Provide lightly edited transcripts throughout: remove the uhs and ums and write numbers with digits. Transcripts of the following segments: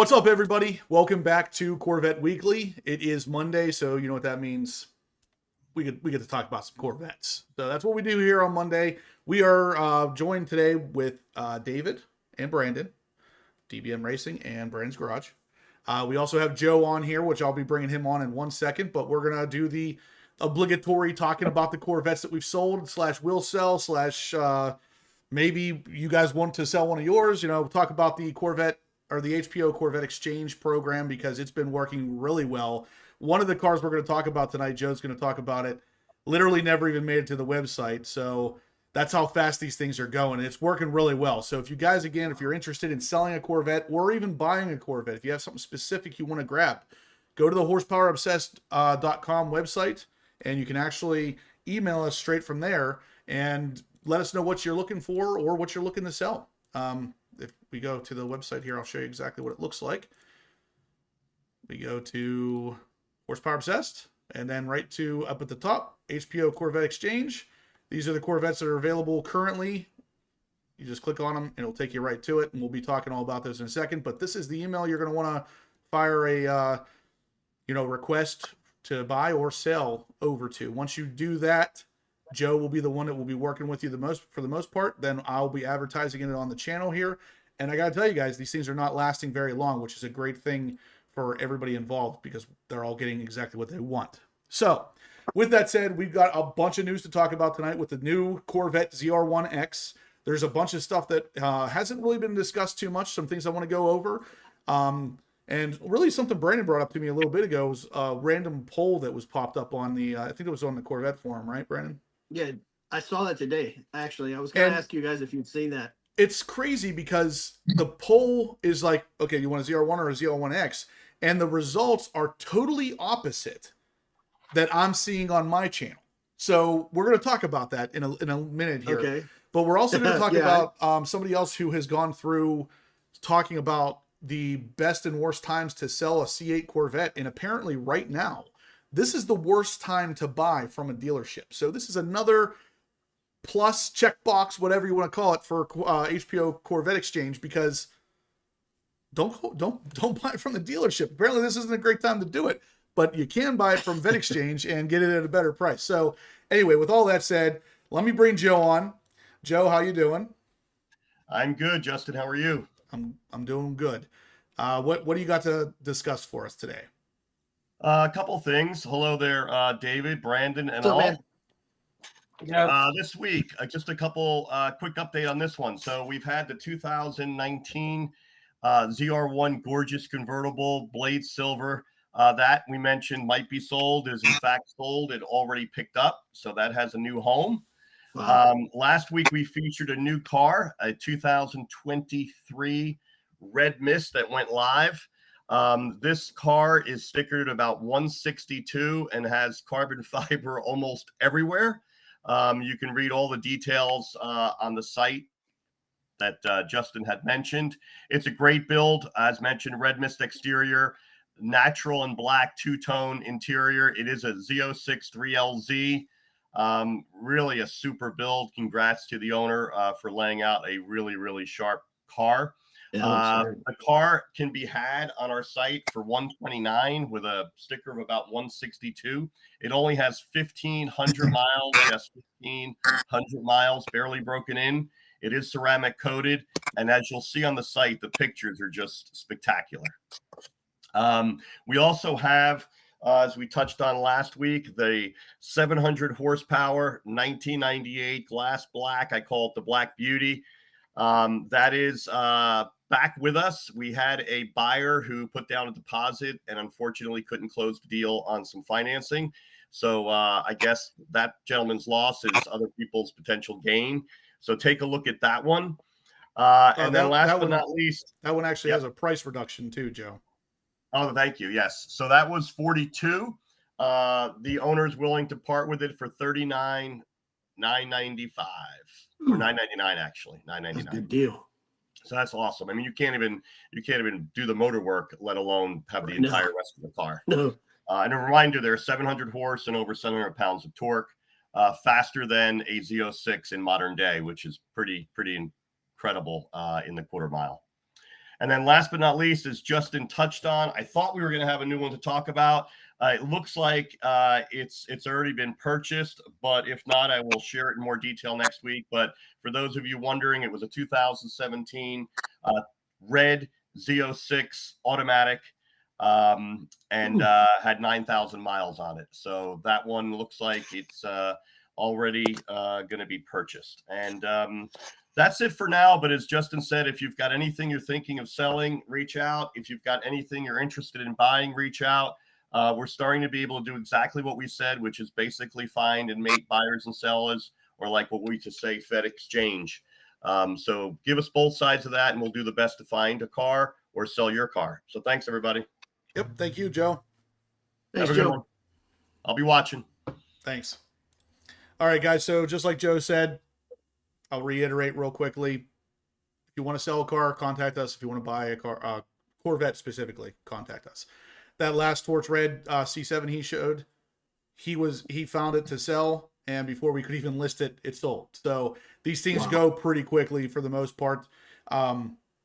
What's up, everybody? Welcome back to Corvette Weekly. It is Monday, so you know what that means. We get to talk about some Corvettes. So that's what we do here on Monday. We are joined today with David and Brandon, DBM Racing and Brandon's Garage. We also have Joe on here, which I'll be bringing him on in 1 second, but we're going to do the obligatory talking about the Corvettes that we've sold / will sell / maybe you guys want to sell one of yours. Talk about the Corvette or the HPO Corvette exchange program because it's been working really well. One of the cars we're going to talk about tonight, Joe's going to talk about it, literally never even made it to the website. So that's how fast these things are going. It's working really well. So if you guys, again, if you're interested in selling a Corvette or even buying a Corvette, if you have something specific you want to grab, go to the horsepowerobsessed.com website and you can actually email us straight from there and let us know what you're looking for or what you're looking to sell. If we go to the website here, I'll show you exactly what it looks like. We go to Horsepower Obsessed, and then right to up at the top, HPO Corvette Exchange. These are the Corvettes that are available currently. You just click on them, and it'll take you right to it, and we'll be talking all about this in a second. But this is the email you're going to want to fire a request to buy or sell over to. Once you do that, Joe will be the one that will be working with you for the most part. Then I'll be advertising it on the channel here. And I got to tell you guys, these things are not lasting very long, which is a great thing for everybody involved because they're all getting exactly what they want. So with that said, we've got a bunch of news to talk about tonight with the new Corvette ZR1X. There's a bunch of stuff that hasn't really been discussed too much. Some things I want to go over. And really something Brandon brought up to me a little bit ago was a random poll that was popped up on the, I think it was on the Corvette forum, right, Brandon? Yeah, I saw that today, actually. I was going to ask you guys if you'd seen that. It's crazy because the poll is like, okay, you want a ZR1 or a ZR1X? And the results are totally opposite that I'm seeing on my channel. So we're going to talk about that in a minute here. Okay. But we're also going to talk about somebody else who has gone through talking about the best and worst times to sell a C8 Corvette. And apparently right now, this is the worst time to buy from a dealership. So this is another plus checkbox, whatever you want to call it, for HPO Corvette Exchange, because don't buy it from the dealership. Apparently this isn't a great time to do it, but you can buy it from Vet Exchange and get it at a better price. So anyway, with all that said, let me bring Joe on. Joe, how you doing? I'm good, Justin. How are you? I'm doing good. What do you got to discuss for us today? A couple things. Hello there, David, Brandon, and all. Man? This week, just a couple quick update on this one. So we've had the 2019 ZR1 gorgeous convertible, blade silver. That we mentioned might be sold, is in fact sold. It already picked up, so that has a new home. Wow. Last week we featured a new car, a 2023 Red Mist that went live. This car is stickered about 162 and has carbon fiber almost everywhere. You can read all the details on the site that Justin had mentioned. It's a great build. As mentioned, Red Mist exterior, natural and black two-tone interior. It is a Z06 3LZ. Really a super build. Congrats to the owner for laying out a really, really sharp car. The car can be had on our site for $129 with a sticker of about $162. It only has 1,500 miles, just 1,500 miles, barely broken in. It is ceramic coated, and as you'll see on the site, the pictures are just spectacular. We also have, as we touched on last week, the 700 horsepower 1998 glass black. I call it the Black Beauty. That is back with us. We had a buyer who put down a deposit and unfortunately couldn't close the deal on some financing. So I guess that gentleman's loss is other people's potential gain. So take a look at that one. And then last but not least, that one actually has a price reduction too, Joe. Oh, thank you. Yes. So that was 42. The owner's willing to part with it for $39,995 or $999 actually. $999. That's a good deal. So that's awesome. I mean, you can't even do the motor work, let alone have the entire rest of the car. No. And a reminder, there's 700 horse and over 700 pounds of torque, faster than a Z06 in modern day, which is pretty incredible in the quarter mile. And then last but not least, as Justin touched on, I thought we were going to have a new one to talk about. It looks like it's already been purchased, but if not, I will share it in more detail next week. But for those of you wondering, it was a 2017 red Z06 automatic, and had 9,000 miles on it. So that one looks like it's already going to be purchased. And that's it for now. But as Justin said, if you've got anything you're thinking of selling, reach out. If you've got anything you're interested in buying, reach out. We're starting to be able to do exactly what we said, which is basically find and make buyers and sellers, or like what we just say, Fed exchange. So give us both sides of that, and we'll do the best to find a car or sell your car. So thanks, everybody. Yep. Thank you, Joe. Thanks, Have a good Joe. one. I'll be watching. Thanks. All right, guys. So just like Joe said, I'll reiterate real quickly. If you want to sell a car, contact us. If you want to buy a car, Corvette specifically, contact us. That last torch red C7 he showed, he found it to sell, and before we could even list it, it sold. So these things go pretty quickly for the most part.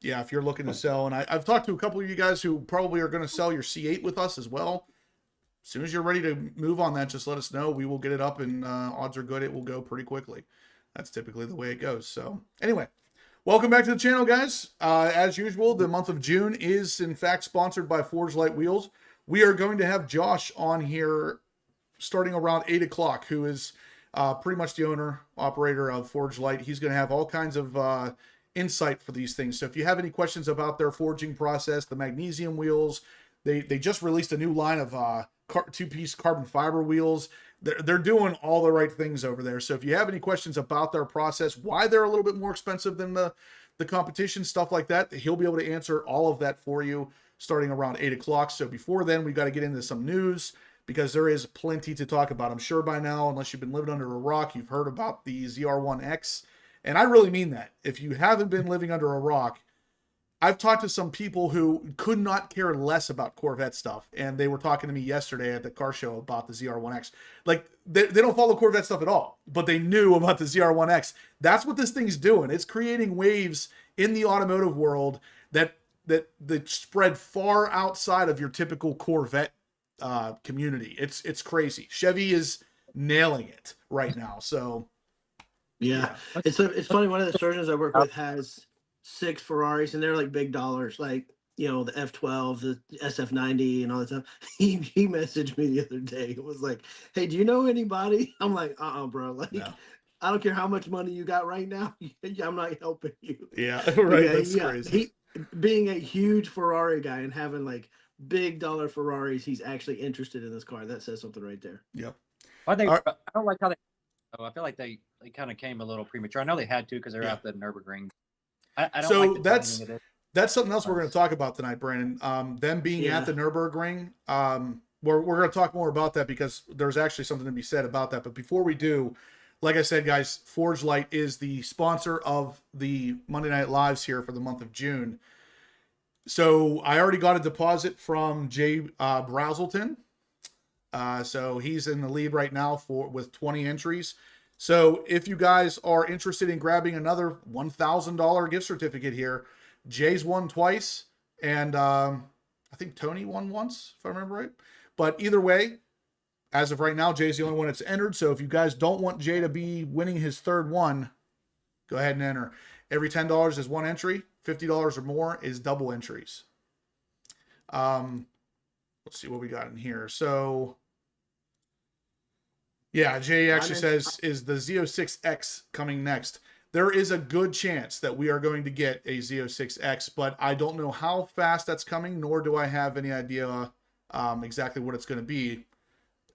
Yeah, if you're looking to sell, and I've talked to a couple of you guys who probably are going to sell your C8 with us as well. As soon as you're ready to move on that, just let us know. We will get it up, and odds are good it will go pretty quickly. That's typically the way it goes. So anyway, welcome back to the channel, guys. As usual, the month of June is in fact sponsored by Forgelite Wheels. We are going to have Josh on here starting around 8 o'clock, who is pretty much the owner, operator of Forgelite. He's going to have all kinds of insight for these things. So if you have any questions about their forging process, the Magnesium wheels, they just released a new line of two-piece carbon fiber wheels. They're doing all the right things over there. So if you have any questions about their process, why they're a little bit more expensive than the competition, stuff like that, he'll be able to answer all of that for you starting around 8 o'clock. So before then, we got to get into some news because there is plenty to talk about. I'm sure by now, unless you've been living under a rock, you've heard about the ZR1X. And I really mean that. If you haven't been living under a rock, I've talked to some people who could not care less about Corvette stuff. And they were talking to me yesterday at the car show about the ZR1X. Like, they don't follow Corvette stuff at all, but they knew about the ZR1X. That's what this thing's doing. It's creating waves in the automotive world that spread far outside of your typical Corvette community. It's crazy. Chevy is nailing it right now. So yeah. It's funny. One of the surgeons I work with has 6 Ferraris, and they're like big dollars, like, you know, the F12, the SF90, and all that stuff. He messaged me the other day. It was like, hey, do you know anybody? I'm like, bro. Like, no. I don't care how much money you got right now. I'm not helping you. Yeah, right. That's crazy. Being a huge Ferrari guy and having like big dollar Ferraris, he's actually interested in this car. That says something right there. Yep. I don't like how they. I feel like they kind of came a little premature. I know they had to because they're at the Nurburgring. I don't. So like that's something else we're going to talk about tonight, Brandon. Them being at the Nurburgring. We're going to talk more about that because there's actually something to be said about that. But before we do, like I said, guys, Forgelite is the sponsor of the Monday Night Lives here for the month of June. So I already got a deposit from Jay Brazelton. So he's in the lead right now with 20 entries. So if you guys are interested in grabbing another $1,000 gift certificate here, Jay's won twice, and I think Tony won once, if I remember right. But either way, as of right now, Jay's the only one that's entered. So if you guys don't want Jay to be winning his third one, go ahead and enter. Every $10 is one entry. $50 or more is double entries. Let's see what we got in here. So, yeah, Jay actually says, is the Z06X coming next? There is a good chance that we are going to get a Z06X, but I don't know how fast that's coming, nor do I have any idea exactly what it's going to be.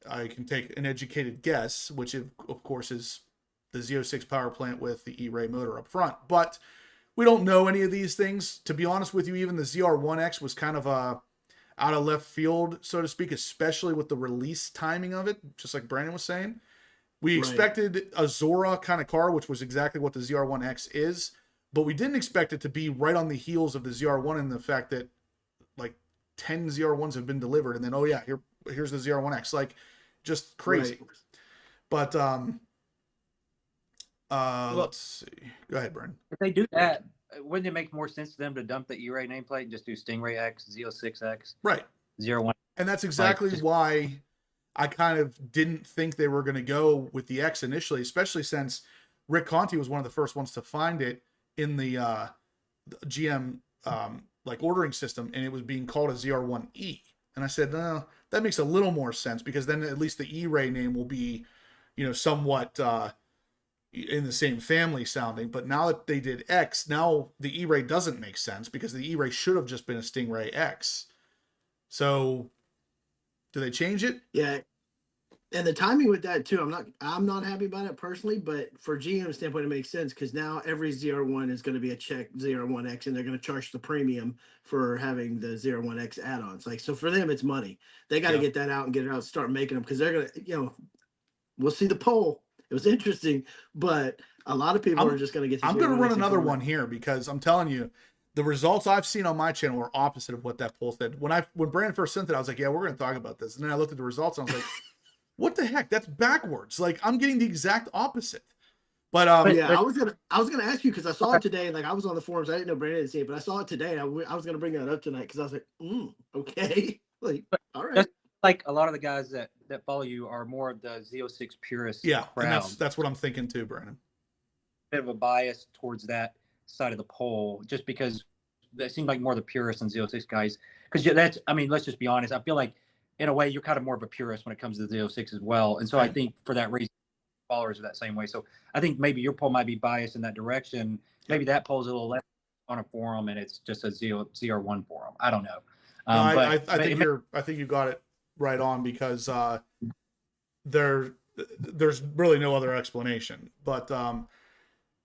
I can take an educated guess, which of course is the Z06 power plant with the E-Ray motor up front. But we don't know any of these things. To be honest with you, even the ZR1X was kind of out of left field, so to speak, especially with the release timing of it, just like Brandon was saying. We expected a Zora kind of car, which was exactly what the ZR1X is, but we didn't expect it to be right on the heels of the ZR1 and the fact that like 10 ZR1s have been delivered, and then, oh yeah, here's the ZR1X. Like, just crazy. But let's see. Go ahead, Brandon. If they do that, wouldn't it make more sense to them to dump the E-Ray nameplate and just do Stingray X, Z06X, Right. ZR1? And that's exactly why I kind of didn't think they were going to go with the X initially, especially since Rick Conti was one of the first ones to find it in the GM like ordering system, and it was being called a ZR1E. And I said, no, that makes a little more sense, because then at least the E-Ray name will be, you know, somewhat in the same family sounding. But now that they did X, now the E-Ray doesn't make sense, because the E-Ray should have just been a Stingray X. So do they change it? Yeah. And the timing with that too, I'm not happy about it personally, but for GM standpoint, it makes sense, because now every ZR1 is going to be a check ZR1X, and they're going to charge the premium for having the ZR1X add-ons. Like, so for them, it's money. They got to get that out and get it out, start making them, because they're going to, you know, we'll see the poll. It was interesting, but a lot of people are just going to get. I'm going to run another one here, because I'm telling you, the results I've seen on my channel are opposite of what that poll said. When Brandon first sent it, I was like, yeah, we're going to talk about this. And then I looked at the results and I was like, what the heck? That's backwards. Like, I'm getting the exact opposite. But yeah, I was gonna ask you, because I saw it today. Like, I was on the forums. I didn't know Brandon didn't see it, but I saw it today. I was gonna bring that up tonight, because I was like, okay, like, all right. Like, a lot of the guys that follow you are more of the Z06 purists. Yeah, crowd. and that's what I'm thinking too, Brandon. Bit of a bias towards that side of the poll, just because they seem like more the purists and Z06 guys. Because that's, I mean, let's just be honest. I feel like, in a way, you're kind of more of a purist when it comes to the Z06 as well. And so I think for that reason, followers are that same way. So I think maybe your poll might be biased in that direction. Maybe that poll's a little less on a forum, and it's just a ZR1 forum. I don't know. I think you got it right on, because there's really no other explanation. But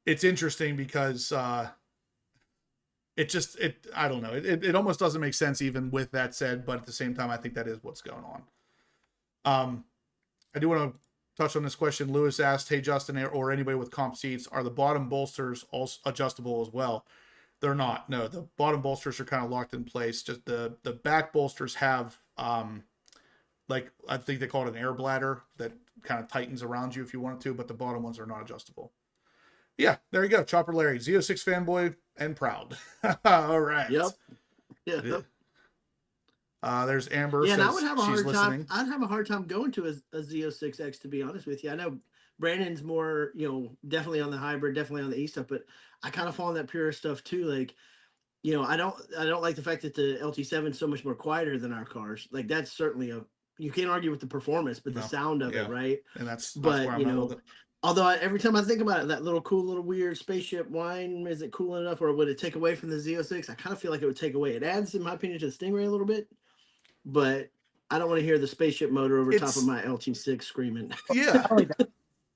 it's interesting, because I don't know. It almost doesn't make sense even with that said, but at the same time, I think that is what's going on. I do want to touch on this question. Lewis asked, hey, Justin, or anybody with comp seats, are the bottom bolsters also adjustable as well? They're not. No, the bottom bolsters are kind of locked in place. Just the back bolsters have, like, I think they call it an air bladder that kind of tightens around you if you want it to, but the bottom ones are not adjustable. Yeah, there you go. Chopper Larry, Z06 fanboy and proud. All right. Yep. Yeah. There's Amber. Yeah, and I would have have a hard time. I'd have a hard time going to a Z06X, to be honest with you. I know Brandon's more, you know, definitely on the hybrid, definitely on the E stuff, but I kind of fall on that pure stuff too. Like, you know, I don't like the fact that the LT7 is so much more quieter than our cars. Like, that's certainly you can't argue with the performance, but the sound of it, right? And that's where I'm you know. Although every time I think about it, that little cool, little weird spaceship whine, is it cool enough, or would it take away from the Z06? I kind of feel like it would take away. It adds, in my opinion, to the Stingray a little bit, but I don't want to hear the spaceship motor over top of my LT6 screaming. Yeah.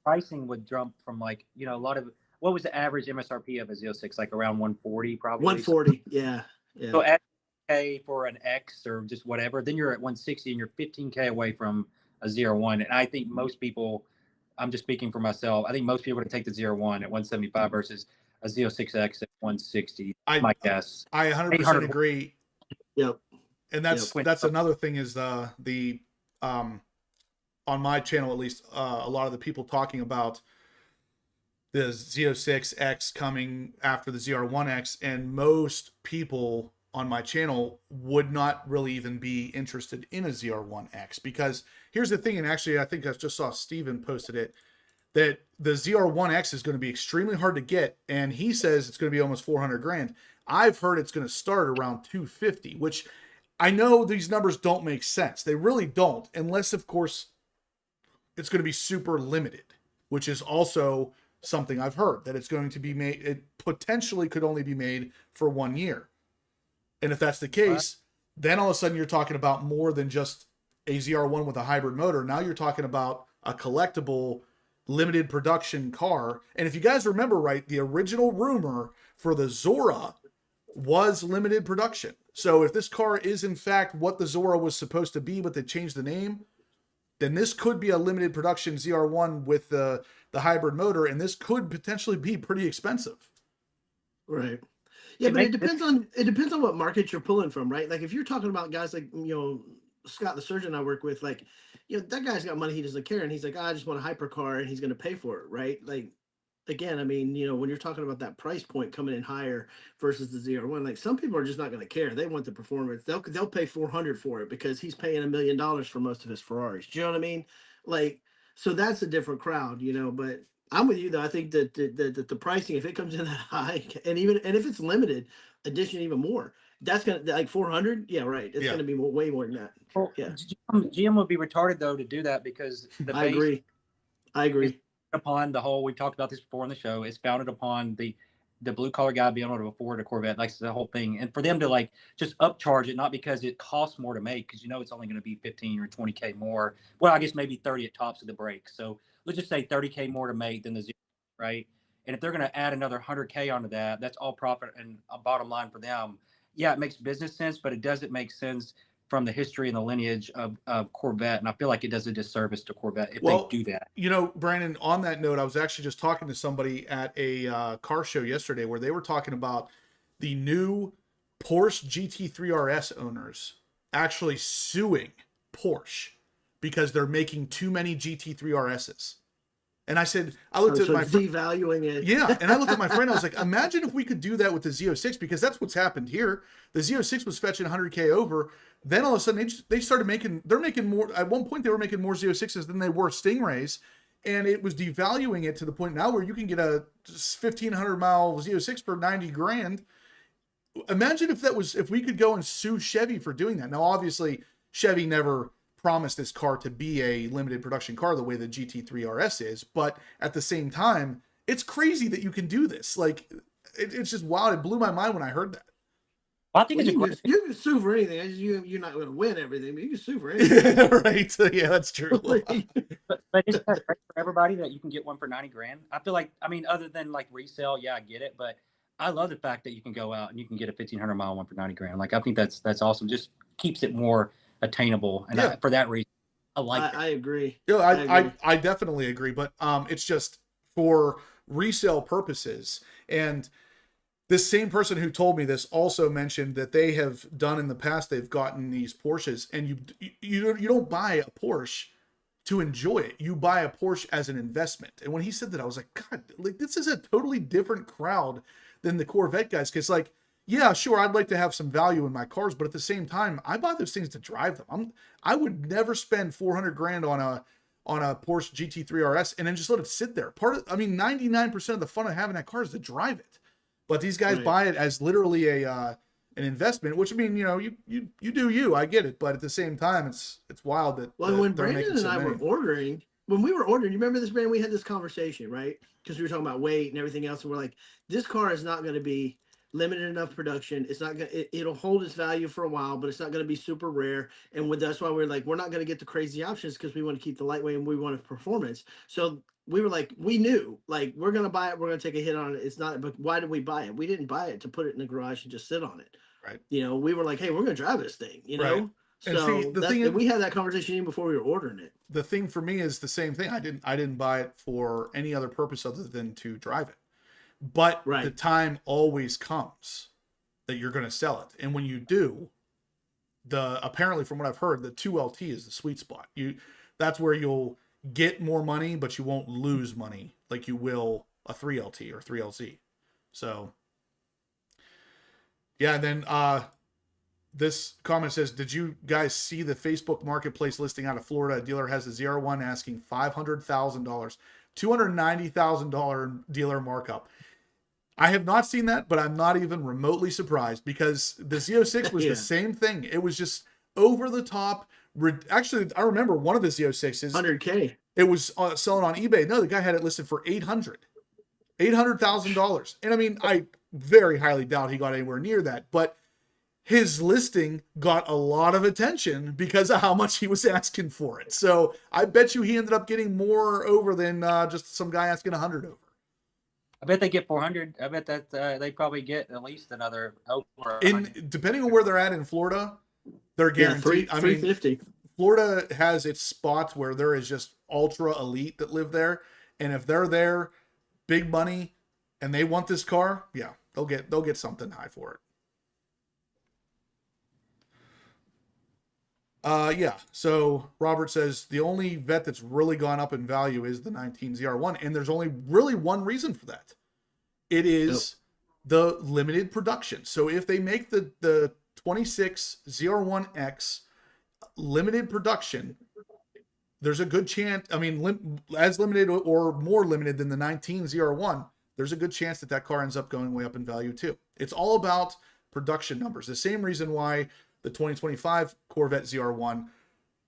Pricing would jump from, like, you know, a lot of, what was the average MSRP of a Z06? Like around 140, probably. 140, yeah. So at $15K for an X or just whatever, then you're at 160 and you're $15K away from a ZR1. And I think most people, I'm just speaking for myself, I think most people are going to take the ZR1 at 175 versus a Z06X at 160. My guess. I 100% agree. Yep. And that's another thing is the on my channel, at least, a lot of the people talking about the Z06X coming after the ZR1X, and most people on my channel would not really even be interested in a ZR1X, because here's the thing, and actually I think I just saw Steven posted it, that the ZR1X is going to be extremely hard to get, and he says it's going to be almost 400 grand. I've heard it's going to start around 250, which I know these numbers don't make sense. They really don't, unless, of course, it's going to be super limited, which is also something I've heard, that it's going to be made, it potentially could only be made for 1 year. And if that's the case, then all of a sudden you're talking about more than just a ZR1 with a hybrid motor. Now you're talking about a collectible, limited production car. And if you guys remember right, the original rumor for the Zora was limited production. So if this car is in fact what the Zora was supposed to be, but they changed the name, then this could be a limited production ZR1 with the hybrid motor, and this could potentially be pretty expensive. Right. Yeah, but it depends on what market you're pulling from, right? Like, if you're talking about guys like, you know, Scott, the surgeon I work with, like, you know, that guy's got money he doesn't care, and he's like, I just want a hypercar, and he's going to pay for it, right? Like, again, I mean, when you're talking about that price point coming in higher versus the ZR1, like some people are just not going to care. They want the performance. They'll pay 400 for it because he's paying $1 million for most of his Ferraris. Do you know what I mean? Like, so that's a different crowd, But I'm with you though. I think that the pricing, if it comes in that high, and if it's limited edition, even more, that's gonna like 400. Yeah, right. It's gonna be way more than that. Well, Yeah, GM would be retarded though to do that because the I agree. Upon the whole, we talked about this before on the show. It's founded upon the blue collar guy being able to afford a Corvette, like the whole thing, and for them to like just upcharge it, not because it costs more to make, because it's only going to be 15 or 20K more. Well, I guess maybe 30 at tops of the brakes. So let's just say 30K more to make than the zero, right? And if they're going to add another 100K onto that, that's all profit and a bottom line for them. Yeah, it makes business sense, but it doesn't make sense from the history and the lineage of Corvette. And I feel like it does a disservice to Corvette if they do that. Brandon, on that note, I was actually just talking to somebody at a car show yesterday where they were talking about the new Porsche GT3 RS owners actually suing Porsche because they're making too many GT3 RSs. And I said, I looked at my friend, devaluing it. Yeah, and I looked at my friend. I was like, imagine if we could do that with the Z06, because that's what's happened here. The Z06 was fetching 100K over. Then all of a sudden, they started making. They're making more. At one point, they were making more Z06s than they were Stingrays, and it was devaluing it to the point now where you can get a 1,500-mile Z06 for 90 grand. Imagine if we could go and sue Chevy for doing that. Now, obviously, Chevy never promised this car to be a limited production car the way the GT3 RS is, but at the same time, it's crazy that you can do this. Like, it's just wild. It blew my mind when I heard that. I think it's a great. You can sue for anything. You're not going to win everything, but you can sue for anything. Right. Yeah, that's true. but isn't that great for everybody that you can get one for 90 grand? I feel like, other than like resale, yeah, I get it, but I love the fact that you can go out and you can get a 1,500-mile one for 90 grand. Like, I think that's awesome. Just keeps it more attainable, and for that reason, I agree. I definitely agree, but it's just for resale purposes. And this same person who told me this also mentioned that they have done in the past, they've gotten these Porsches, and you don't buy a Porsche to enjoy it. You buy a Porsche as an investment. And when he said that, I was like, God, like, this is a totally different crowd than the Corvette guys. Because, like, yeah, sure, I'd like to have some value in my cars, but at the same time, I buy those things to drive them. I would never spend 400 grand on a Porsche GT3 RS and then just let it sit there. 99% of the fun of having that car is to drive it. But these guys buy it as literally an investment, which, you do you. I get it, but at the same time, it's wild that. Well, when Brandon and I were ordering, you remember this, Brandon? We had this conversation, right? Because we were talking about weight and everything else, and we're like, this car is not going to be limited enough production. It's not gonna. It'll hold its value for a while, but it's not going to be super rare. And that's why we're like, we're not going to get the crazy options because we want to keep the lightweight and we want performance. So we were like, we knew, like, we're going to buy it. We're going to take a hit on it. It's not, but why did we buy it? We didn't buy it to put it in the garage and just sit on it. Right. We were like, hey, we're going to drive this thing, Right. And so we had that conversation even before we were ordering it. The thing for me is the same thing. I didn't buy it for any other purpose other than to drive it. But the time always comes that you're going to sell it. And when you do, apparently from what I've heard, the 2LT is the sweet spot. That's where you'll get more money, but you won't lose money like you will a 3LT or 3LZ. So, yeah. And then this comment says, did you guys see the Facebook Marketplace listing out of Florida? A dealer has a ZR1 asking $500,000, $290,000 dealer markup. I have not seen that, but I'm not even remotely surprised because the Z06 was the same thing. It was just over the top. Actually, I remember one of the Z06s. 100K. It was selling on eBay. No, the guy had it listed for $800,000. And I very highly doubt he got anywhere near that. But his listing got a lot of attention because of how much he was asking for it. So I bet you he ended up getting more over than just some guy asking 100 over. I bet they get 400. I bet that they probably get at least another over. Depending on where they're at in Florida, they're guaranteed. 350. Florida has its spots where there is just ultra elite that live there, and if they're there, big money, and they want this car, yeah, they'll get something high for it. Yeah. So Robert says the only vet that's really gone up in value is the 19 ZR1, and there's only really one reason for that. It is the limited production. So if they make the 26 ZR1X limited production, there's a good chance. I mean, as limited or more limited than the 19 ZR1, there's a good chance that that car ends up going way up in value too. It's all about production numbers. The same reason why the 2025 Corvette ZR1,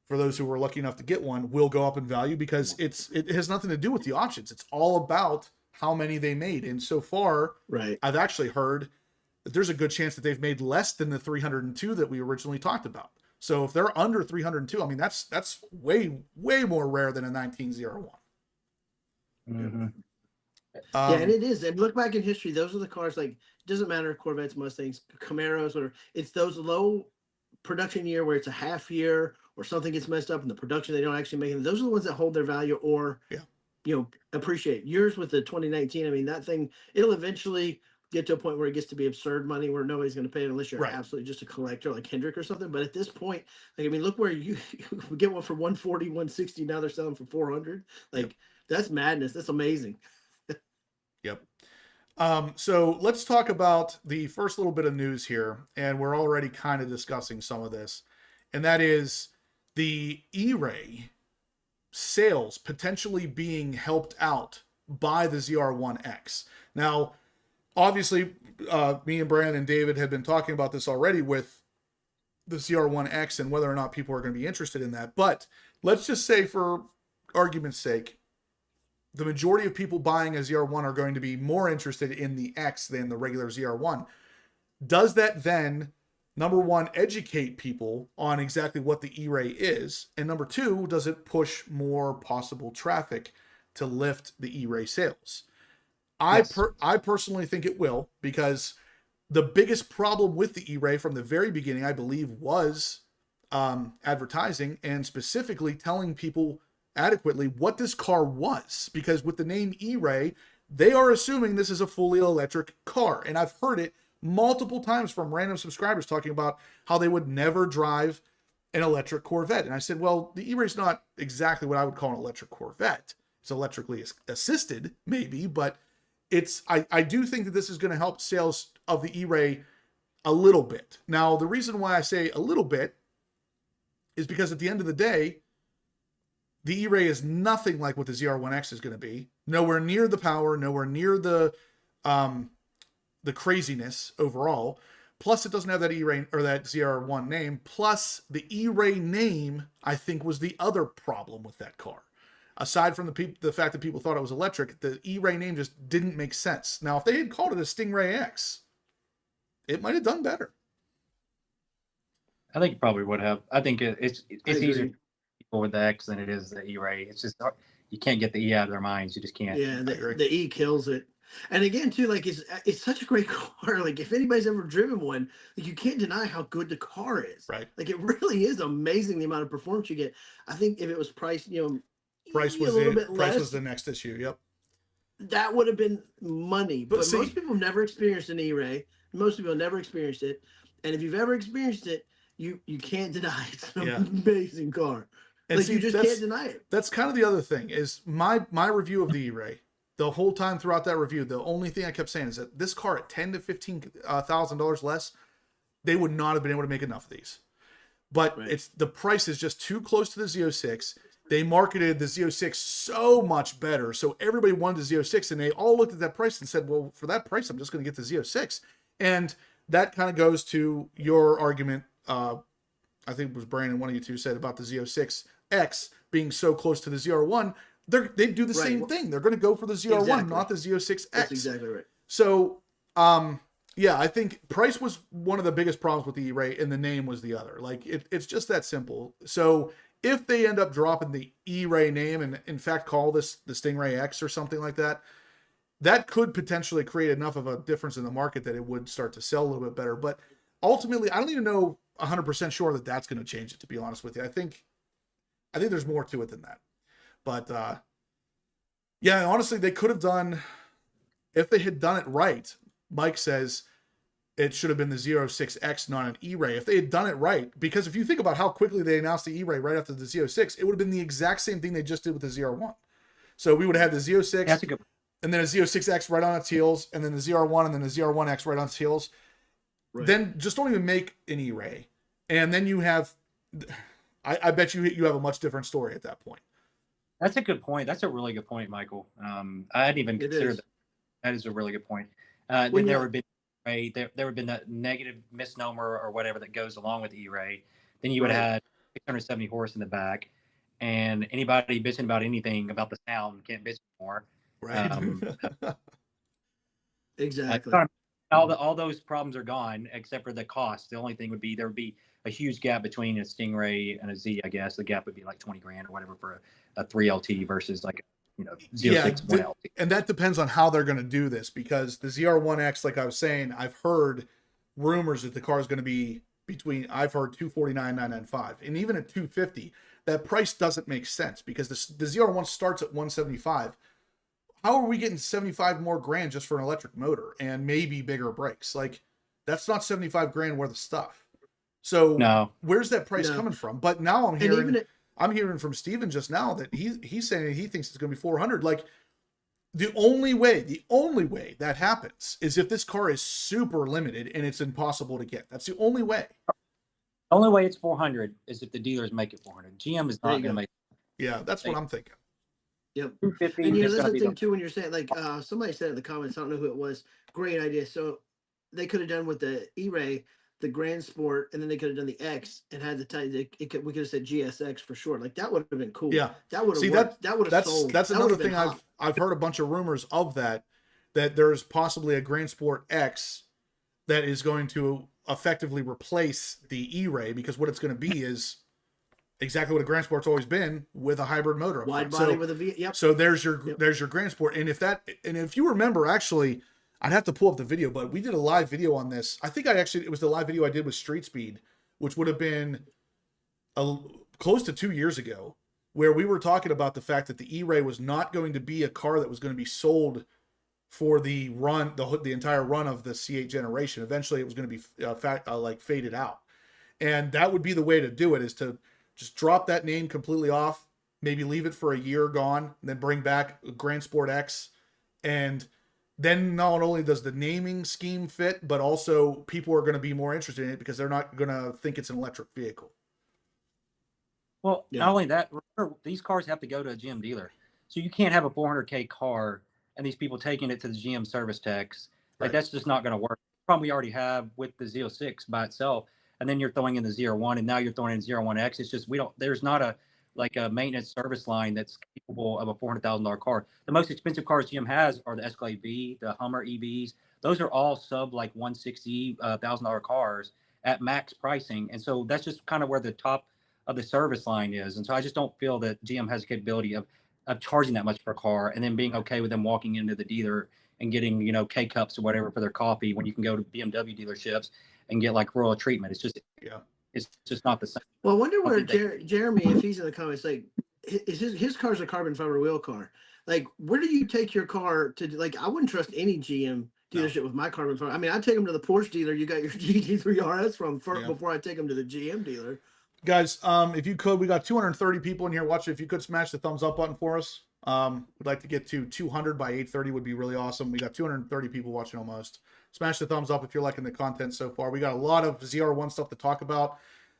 for those who were lucky enough to get one, will go up in value because it has nothing to do with the options. It's all about how many they made. And so far, I've actually heard that there's a good chance that they've made less than the 302 that we originally talked about. So if they're under 302, I mean, that's way more rare than a 1901. Mm-hmm. Yeah, and it is. And look back in history, those are the cars, like, it doesn't matter, Corvettes, Mustangs, Camaros, or it's those low production year where it's a half year or something gets messed up in the production, they don't actually make it. Those are the ones that hold their value or, appreciate. Yours with the 2019, I mean, that thing, it'll eventually get to a point where it gets to be absurd money where nobody's going to pay it unless you're absolutely just a collector like Hendrick or something. But at this point, like, I mean, look where you get one for 140, 160. Now they're selling for 400. Like, that's madness. That's amazing. Yep. So let's talk about the first little bit of news here, and we're already kind of discussing some of this, and that is the E-Ray sales potentially being helped out by the ZR1X. Now, obviously, me and Brandon and David have been talking about this already with the ZR1X and whether or not people are going to be interested in that. But let's just say, for argument's sake, the majority of people buying a ZR1 are going to be more interested in the X than the regular ZR1. Does that then, number one, educate people on exactly what the E-Ray is? And number two, does it push more possible traffic to lift the E-Ray sales? Yes. I personally think it will, because the biggest problem with the E-Ray from the very beginning, I believe, was advertising, and specifically telling people adequately what this car was, because with the name E-Ray, they are assuming this is a fully electric car. And I've heard it multiple times from random subscribers talking about how they would never drive an electric Corvette. And I said, well, the E-Ray is not exactly what I would call an electric Corvette. It's electrically assisted, maybe, but I do think that this is going to help sales of the E-Ray a little bit. Now, the reason why I say a little bit is because at the end of the day, the E-Ray is nothing like what the ZR1X is going to be. Nowhere near the power, nowhere near the craziness overall. Plus, it doesn't have that E-Ray or that ZR1 name. Plus, the E-Ray name, I think, was the other problem with that car. Aside from the fact that people thought it was electric, the E-Ray name just didn't make sense. Now, if they had called it a Stingray X, it might have done better. I think it probably would have. I think it's easier with the X than it is the E-Ray. It's just, you can't get the E out of their minds. You just can't. Yeah, the E kills it. And again, too, like, it's such a great car. Like, if anybody's ever driven one, like, you can't deny how good the car is. Right. Like, it really is amazing the amount of performance you get. I think if it was priced, price was the next issue. Yep. That would have been money. But see, most people have never experienced an E-Ray. Most people have never experienced it. And if you've ever experienced it, you can't deny it's an amazing car. And like, you just can't deny it. That's kind of the other thing is my review of the E-Ray. The whole time throughout that review, the only thing I kept saying is that this car at $10,000 to $15,000 less, they would not have been able to make enough of these. But it's the price is just too close to the Z06. They marketed the Z06 so much better, so everybody wanted the Z06, and they all looked at that price and said, "Well, for that price, I'm just going to get the Z06." And that kind of goes to your argument. I think it was Brandon, one of you two, said about the Z06X being so close to the ZR1. They do the same thing. They're going to go for the ZR1, not the Z06X. That's exactly right. So, yeah, I think price was one of the biggest problems with the E-Ray, and the name was the other. Like, it's just that simple. So if they end up dropping the E-Ray name and, in fact, call this the Stingray X or something like that, that could potentially create enough of a difference in the market that it would start to sell a little bit better. But ultimately, I don't even know 100% sure that that's going to change it, to be honest with you. I think there's more to it than that. But, yeah, honestly, they could have done, if they had done it right, Mike says, it should have been the Z06X, not an E-Ray. If they had done it right, because if you think about how quickly they announced the E-Ray right after the Z06, it would have been the exact same thing they just did with the ZR1. So we would have had the Z06 and then a Z06X right on its heels, and then the ZR1 and then the ZR1X right on its heels. Right. Then just don't even make an E-Ray. And then you have, I bet you have a much different story at that point. That's a good point. That's a really good point, Michael. I hadn't even considered that. That is a really good point. Then there would be there would have been that negative misnomer or whatever that goes along with E-Ray. Then you would have had 670 horse in the back, and anybody bitching about anything about the sound can't bitch anymore. Right. Exactly. All those problems are gone except for the cost. The only thing would be there would be a huge gap between a Stingray and a Z. I guess the gap would be like 20 grand or whatever for a 3LT versus like, you know, 06 1LT. And that depends on how they're going to do this, because the ZR1X, like I was saying, I've heard rumors that the car is going to be between, I've heard 249,995, and even at 250, that price doesn't make sense because the ZR1 starts at 175. How are we getting 75 more grand just for an electric motor and maybe bigger brakes? Like, that's not 75 grand worth of stuff. So where's that price coming from? But now I'm hearing from Steven just now that he's saying he thinks it's going to be 400. Like, the only way that happens is if this car is super limited and it's impossible to get. That's the only way. The only way it's 400 is if the dealers make it 400. GM is not going to make it. Yeah, that's what I'm thinking. Yep. 250. And that's the thing too, when you're saying, like, somebody said in the comments, I don't know who it was, great idea. So they could have done with the E-Ray, the Grand Sport, and then they could have done the X and had the title. We could have said GSX for short. Like, that would have been cool. Yeah, that would have worked. That would have sold. That's another thing I've heard a bunch of rumors of that there's possibly a Grand Sport X that is going to effectively replace the E-Ray, because what it's going to be is exactly what a Grand Sport's always been, with a hybrid motor. Wide body with a V. Yep. So there's your Grand Sport, and if you remember, actually, I'd have to pull up the video, but we did a live video on this. I think it was the live video I did with Street Speed, which would have been close to 2 years ago, where we were talking about the fact that the E-Ray was not going to be a car that was going to be sold for the run, the entire run of the C8 generation. Eventually, it was going to be faded out, and that would be the way to do it, is to just drop that name completely off, maybe leave it for a year gone, and then bring back a Grand Sport X, and then not only does the naming scheme fit, but also people are going to be more interested in it because they're not going to think it's an electric vehicle. Well, not only that, remember, these cars have to go to a GM dealer. So you can't have a 400K car and these people taking it to the GM service techs. Like, that's just not going to work. The problem we already have with the Z06 by itself, and then you're throwing in the ZR1, and now you're throwing in ZR1X. It's just, there's not a maintenance service line that's capable of a $400,000 car. The most expensive cars GM has are the Escalade V, the Hummer EVs. Those are all sub like $160,000 cars at max pricing. And so that's just kind of where the top of the service line is. And so I just don't feel that GM has the capability of charging that much per car and then being okay with them walking into the dealer and getting, K-cups or whatever for their coffee, when you can go to BMW dealerships and get like royal treatment. It's just, it's just not the same. Well, I wonder where Jeremy, if he's in the comments, like, his car's a carbon fiber wheel car. Like, where do you take your car to? Like, I wouldn't trust any GM dealership with my carbon fiber. I mean, I'd take them to the Porsche dealer you got your GT3 RS from before I take them to the GM dealer. Guys, if you could, we got 230 people in here watching. If you could smash the thumbs up button for us. We'd like to get to 200 by 8:30 would be really awesome. We got 230 people watching almost. Smash the thumbs up if you're liking the content so far. We got a lot of ZR1 stuff to talk about.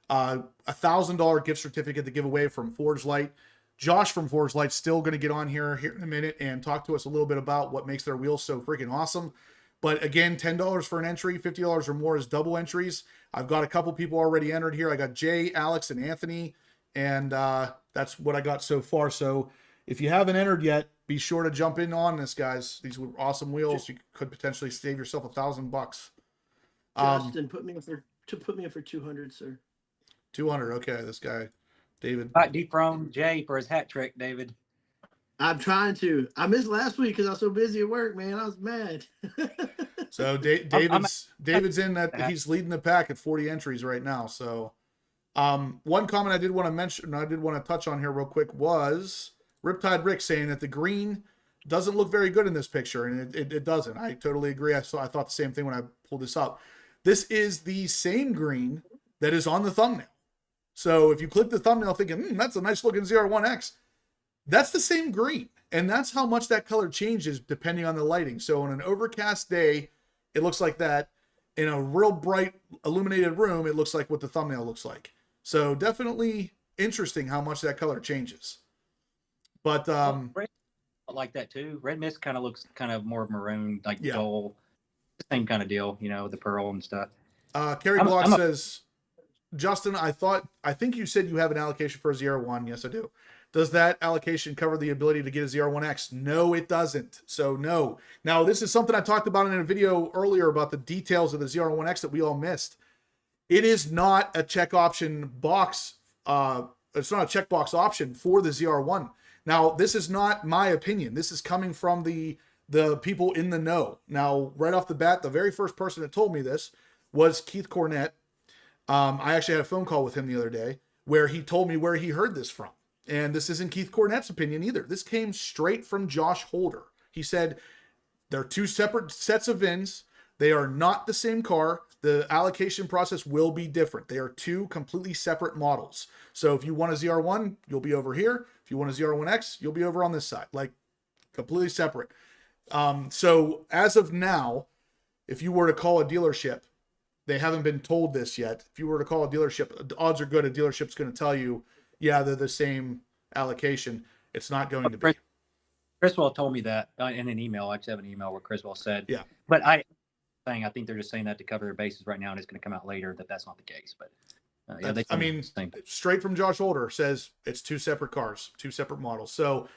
$1,000 gift certificate to give away from forgelite. Josh from forgelite still going to get on here in a minute and talk to us a little bit about what makes their wheels so freaking awesome. But again, $10 for an entry, $50 or more is double entries. I've got a couple people already entered here. I got Jay, Alex, and Anthony, and that's what I got so far. So if you haven't entered yet, be sure to jump in on this, guys. These were awesome wheels. You could potentially save yourself $1,000. Justin, put me in for 200, sir. 200. Okay, this guy, David. Dethrone Jay for his hat trick, David. I'm trying to. I missed last week because I was so busy at work, man. I was mad. So David's in that. He's leading the pack at 40 entries right now. So one comment I did want to mention, I did want to touch on here real quick, was Riptide Rick saying that the green doesn't look very good in this picture, and it doesn't. I totally agree. I thought the same thing when I pulled this up. This is the same green that is on the thumbnail. So if you click the thumbnail thinking, that's a nice looking ZR1X, that's the same green. And that's how much that color changes depending on the lighting. So on an overcast day, it looks like that. In a real bright illuminated room, it looks like what the thumbnail looks like. So definitely interesting how much that color changes. But red, I like that too. Red mist kind of looks kind of more maroon, like dull. Same kind of deal, you know, the pearl and stuff. Carrie Block says, Justin, I think you said you have an allocation for a ZR1. Yes, I do. Does that allocation cover the ability to get a ZR1X? No, it doesn't. So no. Now, this is something I talked about in a video earlier about the details of the ZR1X that we all missed. It is not a check option box. It's not a checkbox option for the ZR1. Now, this is not my opinion. This is coming from the people in the know. Now, right off the bat, the very first person that told me this was Keith Cornett. I actually had a phone call with him the other day where he told me where he heard this from. And this isn't Keith Cornett's opinion either. This came straight from Josh Holder. He said, they're two separate sets of VINs. They are not the same car. The allocation process will be different. They are two completely separate models. So if you want a ZR1, you'll be over here. If you want a ZR1X, you'll be over on this side, like completely separate. So as of now, if you were to call a dealership, they haven't been told this yet. If you were to call a dealership, the odds are good a dealership's going to tell you, yeah, they're the same allocation. It's not going to be. Criswell told me that in an email. I actually have an email where Criswell said, yeah. But I think they're just saying that to cover their bases right now, and it's going to come out later that that's not the case. But yeah, I mean, straight from Josh Holder says it's two separate cars, two separate models. So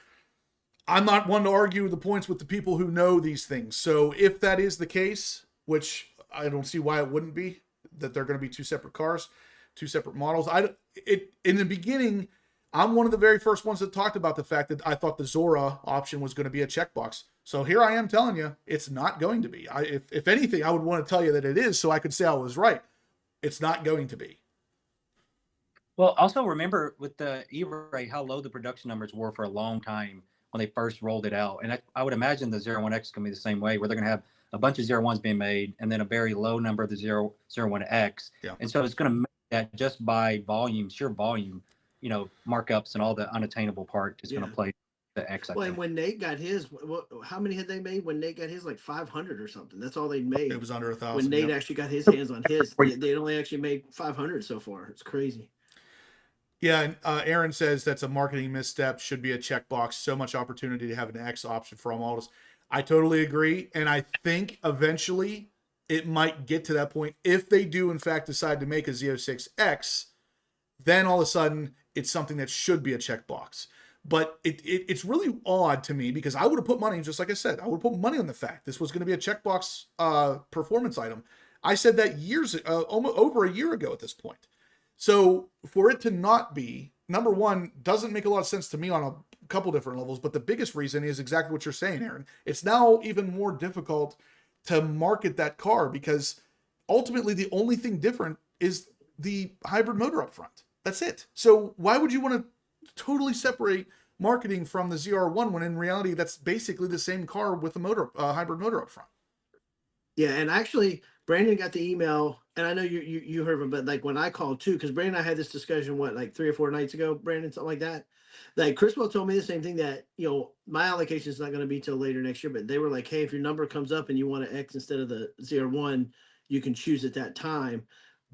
I'm not one to argue the points with the people who know these things. So if that is the case, which I don't see why it wouldn't be, that they're going to be two separate cars, two separate models. In the beginning, I'm one of the very first ones that talked about the fact that I thought the Zora option was going to be a checkbox. So here I am telling you, it's not going to be. If anything, I would want to tell you that it is so I could say I was right. It's not going to be. Well, also remember with the E-Ray, how low the production numbers were for a long time when they first rolled it out. And I would imagine the ZR1X is going to be the same way, where they're going to have a bunch of ZR1s being made and then a very low number of the ZR1X. Yeah. And so it's going to make that just by volume, sheer volume, you know, markups and all the unattainable part is going to play the X. Well, and when Nate got his, how many had they made? When Nate got his, like 500 or something. That's all they'd made. It was under 1,000. When Nate actually got his hands on his, they'd only actually made 500 so far. It's crazy. Yeah, and Aaron says that's a marketing misstep. Should be a checkbox. So much opportunity to have an X option for all models. I totally agree, and I think eventually it might get to that point if they do in fact decide to make a Z06X. Then all of a sudden it's something that should be a checkbox. But it's really odd to me because I would have put money, just like I said, I would put money on the fact this was going to be a checkbox performance item. I said that almost over a year ago at this point. So for it to not be, number one, doesn't make a lot of sense to me on a couple different levels, but the biggest reason is exactly what you're saying, Aaron. It's now even more difficult to market that car because ultimately the only thing different is the hybrid motor up front. That's it. So why would you want to totally separate marketing from the ZR1 when in reality that's basically the same car with a motor, hybrid motor up front? Yeah, and actually Brandon got the email, and I know you heard of it, but like when I called too, because Brandon and I had this discussion, like 3 or 4 nights ago, Brandon, something like that. Like Criswell told me the same thing, that, you know, my allocation is not going to be till later next year, but they were like, hey, if your number comes up and you want an X instead of the ZR1, you can choose at that time.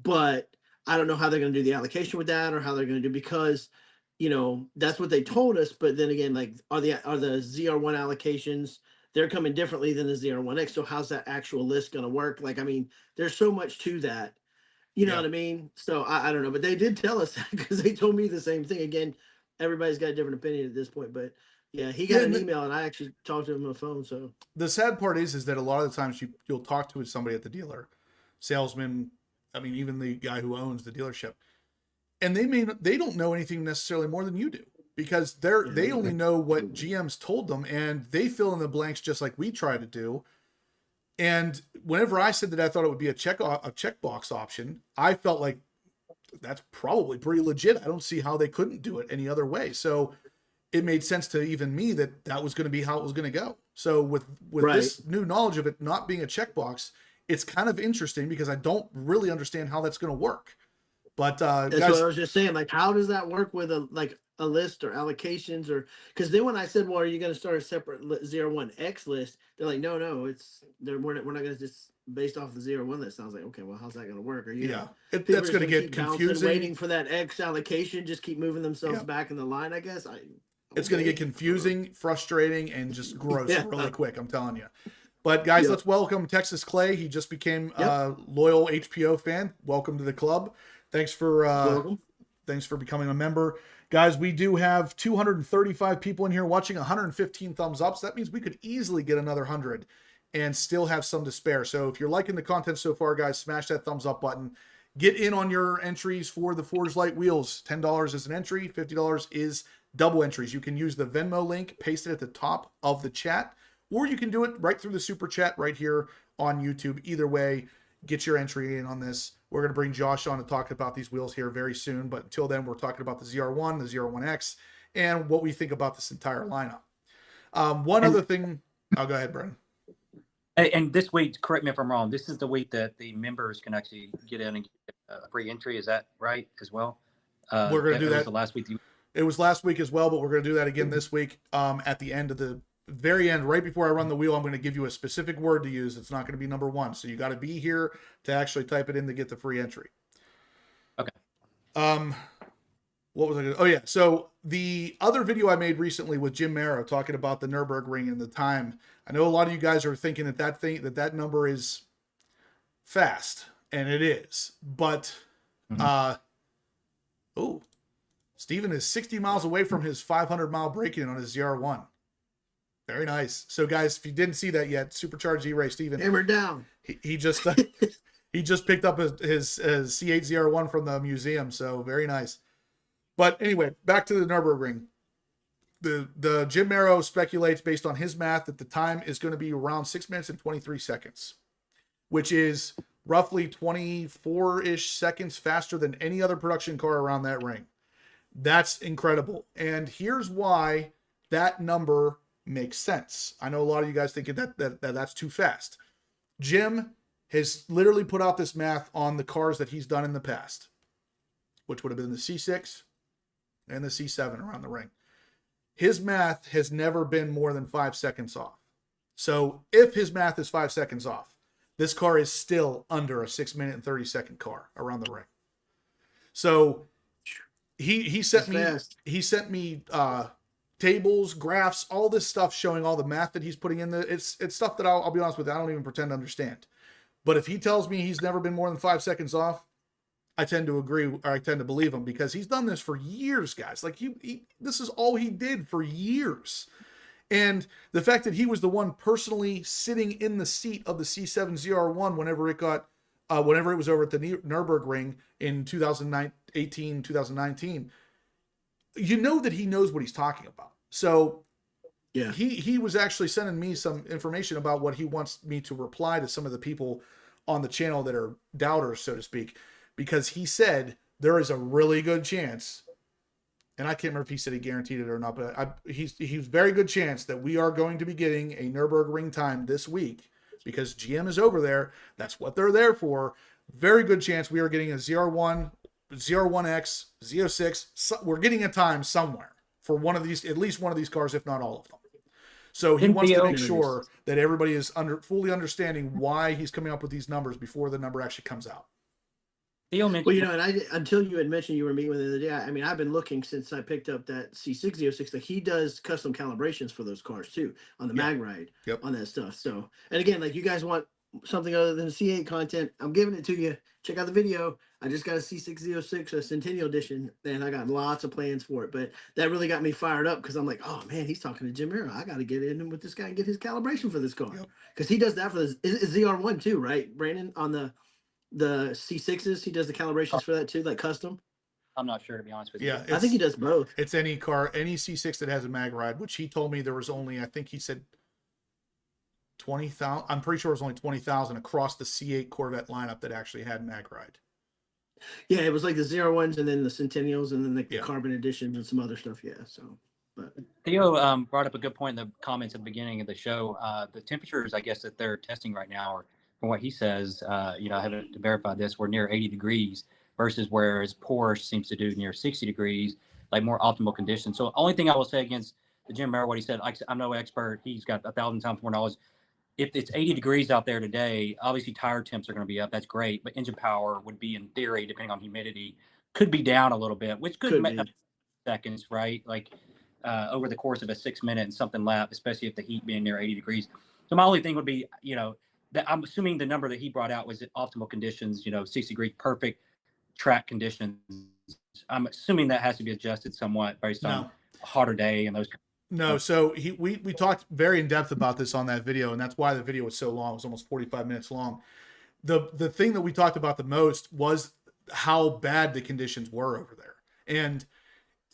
But I don't know how they're going to do the allocation with that or how they're going to do, because, you know, that's what they told us. But then again, like, are the ZR1 allocations, they're coming differently than the ZR1X. So how's that actual list going to work? Like, I mean, there's so much to that, you know what I mean? So I don't know, but they did tell us that because they told me the same thing. Again, everybody's got a different opinion at this point, but yeah, he got an email and I actually talked to him on the phone. So the sad part is that a lot of the times you'll talk to somebody at the dealer, salesman, I mean, even the guy who owns the dealership, and they don't know anything necessarily more than you do, because they only know what GM's told them, and they fill in the blanks just like we try to do. And whenever I said that I thought it would be a checkbox option, I felt like that's probably pretty legit. I don't see how they couldn't do it any other way. So it made sense to even me that was going to be how it was going to go. So with this new knowledge of it not being a checkbox, it's kind of interesting because I don't really understand how that's going to work. But that's guys, what I was just saying. Like, how does that work with a list or allocations, or because then when I said, well, are you going to start a separate ZR1X list? They're like, no, we're not going to just based off the ZR1 list. I was like, okay, well, how's that going to work? Or that's going to get confusing. Waiting for that X allocation, just keep moving themselves back in the line. I guess it's going to get confusing, frustrating, and just gross really quick. I'm telling you. But guys, let's welcome Texas Clay. He just became a loyal HPO fan. Welcome to the club. Thanks for becoming a member. Guys, we do have 235 people in here watching, 115 thumbs up. So that means we could easily get another 100 and still have some to spare. So if you're liking the content so far, guys, smash that thumbs up button. Get in on your entries for the forgelite wheels. $10 is an entry. $50 is double entries. You can use the Venmo link, paste it at the top of the chat, or you can do it right through the super chat right here on YouTube. Either way, get your entry in on this. We're going to bring Josh on to talk about these wheels here very soon. But until then, we're talking about the ZR1, the ZR1X, and what we think about this entire lineup. One other thing. Oh, go ahead, Brennan. And this week, correct me if I'm wrong, this is the week that the members can actually get in and get a free entry. Is that right as well? We're going to do that. Was the last week. It was last week as well, but we're going to do that again this week. At the end of the very end, right before I run the wheel, I'm going to give you a specific word to use. It's not going to be number one. So you got to be here to actually type it in to get the free entry. Okay. What was I going to, oh yeah. So the other video I made recently with Jim Marrow talking about the Nurburgring and the time, I know a lot of you guys are thinking that number is fast, and it is, but, Steven is 60 miles away from his 500-mile break-in on his ZR1. Very nice. So, guys, if you didn't see that yet, Supercharged E-Ray Steven. Hammer down. He just he just picked up his C8 ZR1 from the museum. So, very nice. But anyway, back to the Nurburgring. The Jim Marrow speculates based on his math that the time is going to be around 6 minutes and 23 seconds, which is roughly 24-ish seconds faster than any other production car around that ring. That's incredible. And here's why that number makes sense. I know a lot of you guys think that's too fast. Jim has literally put out this math on the cars that he's done in the past, which would have been the C6 and the C7 around the ring. His math has never been more than 5 seconds off. So if his math is 5 seconds off, this car is still under a 6 minute and 30 second car around the ring. So he sent me tables, graphs, all this stuff showing all the math that he's putting in there. It's stuff that I'll be honest with you, I don't even pretend to understand. But if he tells me he's never been more than 5 seconds off, I tend to agree, or I tend to believe him, because he's done this for years, guys. Like this is all he did for years. And the fact that he was the one personally sitting in the seat of the C7 ZR1 whenever it was over at the Nurburgring in 2018, 2019, you know that he knows what he's talking about. So yeah, he was actually sending me some information about what he wants me to reply to some of the people on the channel that are doubters, so to speak, because he said there is a really good chance, and I can't remember if he said he guaranteed it or not, but he's very good chance that we are going to be getting a Nürburgring time this week, because GM is over there. That's what they're there for. Very good chance we are getting a ZR1, ZR1X, Z06. We're getting a time somewhere for one of these, at least one of these cars, if not all of them. So he wants to make sure that everybody is fully understanding why he's coming up with these numbers before the number actually comes out. Well, and until you had mentioned you were meeting with him the other day, I mean, I've been looking since I picked up that C6 Z06 that he does custom calibrations for those cars too on the mag ride, on that stuff. So, and again, like, you guys want something other than C8 content, I'm giving it to you. Check out the video. I just got a C6 Z06, a Centennial Edition, and I got lots of plans for it. But that really got me fired up, because I'm like, oh man, he's talking to Jim Marrow. I got to get in with this guy and get his calibration for this car, because he does that for the ZR1 too, right, Brandon? On the C6s, he does the calibrations for that too, like custom. I'm not sure, to be honest with you. Yeah, I think he does both. It's any car, any C6 that has a mag ride, which he told me there was only, I think he said 20,000. I'm pretty sure it was only 20,000 across the C8 Corvette lineup that actually had mag ride. Yeah, it was like the ZR1s and then the Centennials and then the Carbon Editions and some other stuff. Yeah, so. But Theo brought up a good point in the comments at the beginning of the show. The temperatures, I guess, that they're testing right now are from what he says, I haven't verified this, we're near 80 degrees versus whereas Porsche seems to do near 60 degrees, like more optimal conditions. So only thing I will say against the Jim Merrill, what he said, I'm no expert. He's got 1,000 times more knowledge. If it's 80 degrees out there today, obviously tire temps are going to be up. That's great. But engine power would be, in theory, depending on humidity, could be down a little bit, which could make seconds, right? Like over the course of a 6 minute and something lap, especially if the heat being near 80 degrees. So my only thing would be, that I'm assuming the number that he brought out was optimal conditions, 60 degree perfect track conditions. I'm assuming that has to be adjusted somewhat based on a hotter day and those. No, so we talked very in depth about this on that video, and that's why the video was so long. It was almost 45 minutes long. The thing that we talked about the most was how bad the conditions were over there. And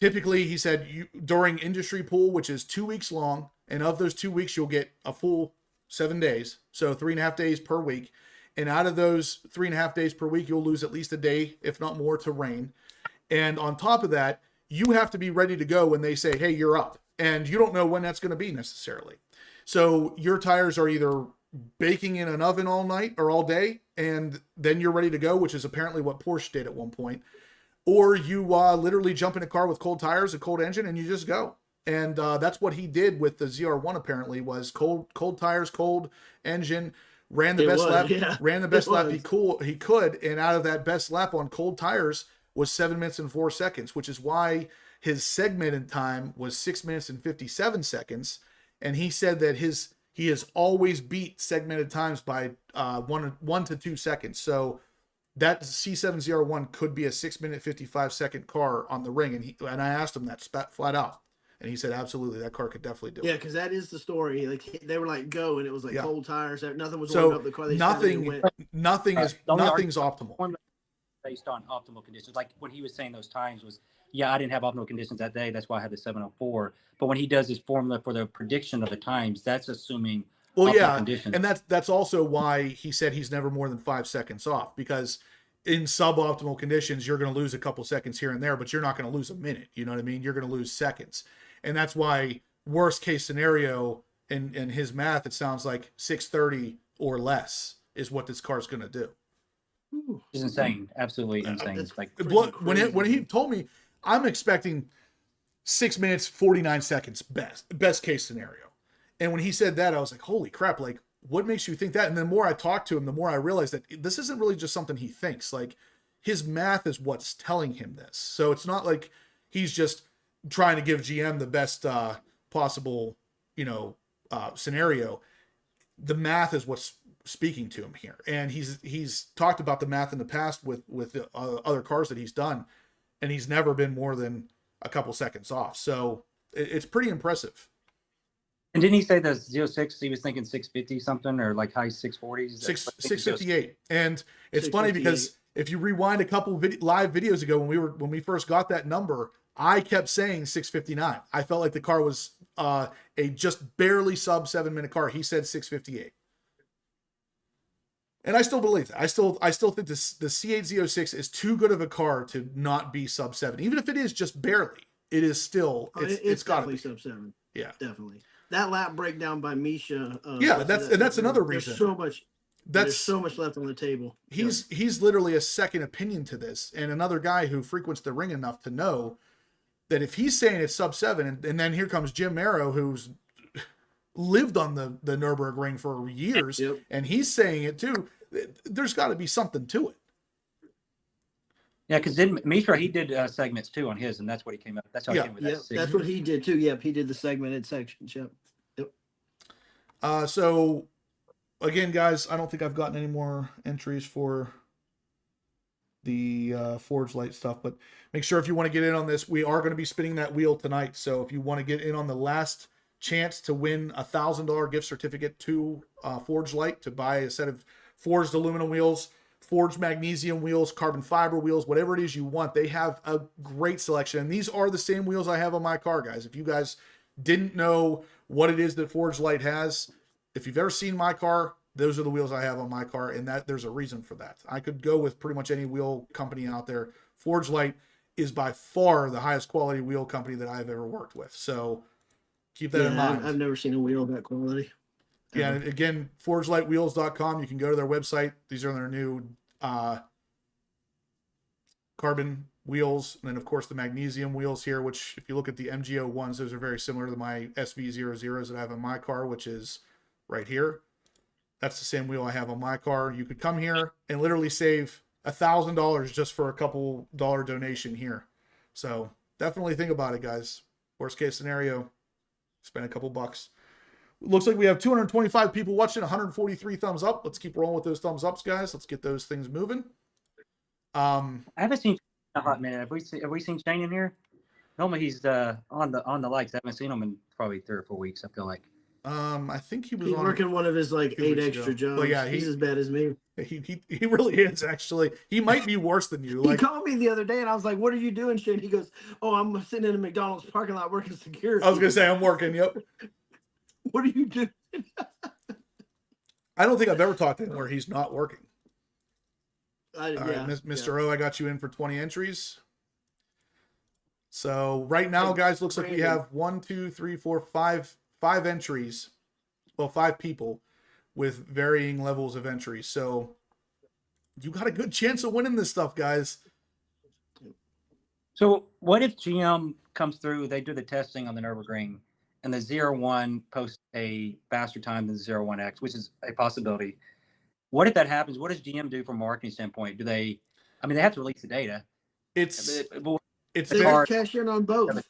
typically, he said, during industry pool, which is 2 weeks long, and of those 2 weeks, you'll get a full 7 days, so 3.5 days per week. And out of those 3.5 days per week, you'll lose at least a day, if not more, to rain. And on top of that, you have to be ready to go when they say, hey, you're up. And you don't know when that's going to be necessarily. So your tires are either baking in an oven all night or all day, and then you're ready to go, which is apparently what Porsche did at one point. Or you literally jump in a car with cold tires, a cold engine, and you just go. And that's what he did with the ZR1 apparently, was cold tires, cold engine, ran the best lap he could. And out of that best lap on cold tires was 7 minutes and 4 seconds, which is why his segmented time was 6 minutes and 57 seconds. And he said that he has always beat segmented times by 1 to 2 seconds. So that C7ZR1 could be a 6 minute 55 second car on the ring. And I asked him that flat out. And he said, absolutely, that car could definitely do it. Yeah, because that is the story. Like they were like, go, and it was like cold tires. Nothing was so warmed up the car. Nothing's optimal. Based on optimal conditions. Like when he was saying those times was, I didn't have optimal conditions that day. That's why I had the 704. But when he does his formula for the prediction of the times, that's assuming conditions. And that's also why he said he's never more than 5 seconds off, because in suboptimal conditions, you're going to lose a couple seconds here and there, but you're not going to lose a minute. You know what I mean? You're going to lose seconds. And that's why worst case scenario in his math, it sounds like 6:30 or less is what this car's going to do. It's insane. Absolutely insane. Like when he told me, I'm expecting 6 minutes, 49 seconds best case scenario. And when he said that, I was like, holy crap, like what makes you think that? And the more I talked to him, the more I realized that this isn't really just something he thinks. Like his math is what's telling him this. So it's not like he's just trying to give GM the best possible, scenario. The math is what's speaking to him here. And he's talked about the math in the past with other cars that he's done, and he's never been more than a couple seconds off. So it's pretty impressive. And didn't he say the 06, he was thinking 650 something, or like high 640s? 658. And it's funny because if you rewind a couple live videos ago when we first got that number, I kept saying 659. I felt like the car was a just barely sub 7 minute car. He said 658. And I still believe that. I still think the C8 Z06 is too good of a car to not be sub 7. Even if it is just barely, it is still it's got to be sub 7. Yeah, definitely. That lap breakdown by Misha. That's another reason. There's so much left on the table. He's literally a second opinion to this, and another guy who frequents the ring enough to know that if he's saying it's sub 7, and then here comes Jim Merrow, who's lived on the Nurburgring for years, and he's saying it too, there's got to be something to it. Yeah, because then Mishra, he did segments too on his, and that's what he came up. That's how he came with that. That's what he did too. Yep, he did the segmented sections. Yep. So again, guys, I don't think I've gotten any more entries for the forgelite stuff, but make sure if you want to get in on this, we are going to be spinning that wheel tonight. So if you want to get in on the last chance to win $1,000 gift certificate to forgelite to buy a set of forged aluminum wheels, forged magnesium wheels, carbon fiber wheels, whatever it is you want, they have a great selection. And these are the same wheels I have on my car, guys. If you guys didn't know what it is that forgelite has, if you've ever seen my car, those are the wheels I have on my car, and that there's a reason for that. I could go with pretty much any wheel company out there. forgelite is by far the highest quality wheel company that I've ever worked with. So keep that in mind. I've never seen a wheel of that quality. Yeah, and again, forgelightwheels.com. You can go to their website. These are their new carbon wheels. And then, of course, the magnesium wheels here, which if you look at the MGO ones, those are very similar to my SV00s that I have in my car, which is right here. That's the same wheel I have on my car. You could come here and literally save $1,000 just for a couple dollar donation here. So definitely think about it, guys. Worst case scenario, spend a couple bucks. Looks like we have 225 people watching, 143 thumbs up. Let's keep rolling with those thumbs ups, guys. Let's get those things moving. I haven't seen a hot minute. Have we seen Shane in here? Normally he's on the likes. I haven't seen him in probably 3 or 4 weeks. I feel like. I think he's working one of his like 8 extra jobs. But yeah, he's as bad as me. He really is, actually. He might be worse than you. He called me the other day and I was like, "What are you doing, Shane?" He goes, "Oh, I'm sitting in a McDonald's parking lot working security." I was gonna say I'm working. Yep. What are you doing? I don't think I've ever talked to him where he's not working. All Yeah, right, Mr. O, I got you in for 20 entries. So right now, guys, looks like we have 1, 2, 3, 4, 5 entries. Well, 5 people with varying levels of entries. So you got a good chance of winning this stuff, guys. So what if GM comes through, they do the testing on the Nurburgring, and the ZR1 posts a faster time than the ZR1X, which is a possibility. What if that happens? What does GM do from a marketing standpoint? They have to release the data. It's they fair. Cash in on both.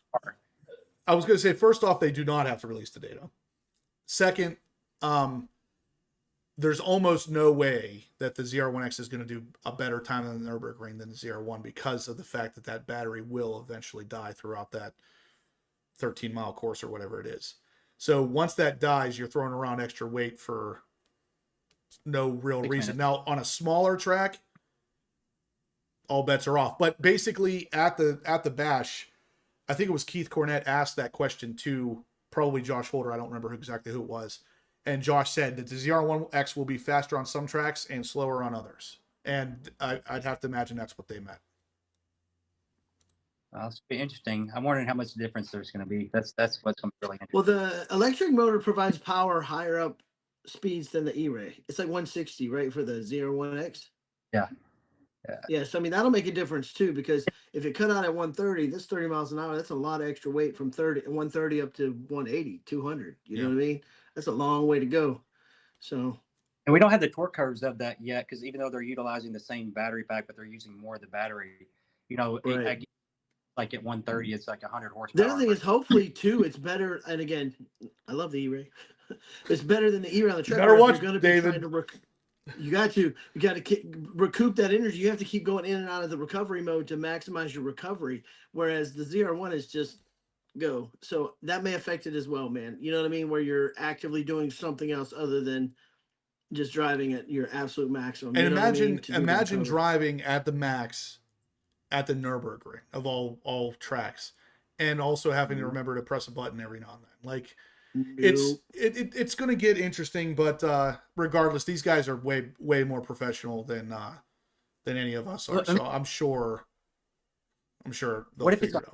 I was going to say, first off, they do not have to release the data. Second, there's almost no way that the ZR1X is going to do a better time than the Nurburgring than the ZR1 because of the fact that that battery will eventually die throughout that 13-mile course or whatever it is. So once that dies, you're throwing around extra weight for no real reason. Now, on a smaller track, all bets are off. But basically, at the bash, I think it was Keith Cornett asked that question to probably Josh Holder. I don't remember exactly who it was. And Josh said that the ZR1X will be faster on some tracks and slower on others. And I'd have to imagine that's what they meant. It's be interesting. I'm wondering how much difference there's going to be. That's what's going to be really interesting. Well, the electric motor provides power higher up speeds than the E-Ray. It's like 160, right, for the ZR1X? Yeah. Yeah, so that'll make a difference too, because if it cut out at 130, this 30 miles an hour, that's a lot of extra weight from 130 up to 180, 200. You know what I mean? That's a long way to go. So, and we don't have the torque curves of that yet, because even though they're utilizing the same battery pack, but they're using more of the battery, right. Like at 130, it's like 100 horsepower. The other thing is, hopefully too, it's better. And again, I love the E-Ray. It's better than the E-Ray on the track. Better watch, you're gonna David. Be trying to you got to recoup that energy. You have to keep going in and out of the recovery mode to maximize your recovery. Whereas the ZR1 is just go. So that may affect it as well, man. You know what I mean? Where you're actively doing something else other than just driving at your absolute maximum. And you know imagine driving at the max at the Nurburgring of all tracks, and also having to remember to press a button every now and then. Like, it's going to get interesting, but regardless, these guys are way more professional than any of us are. So I'm sure they'll figure it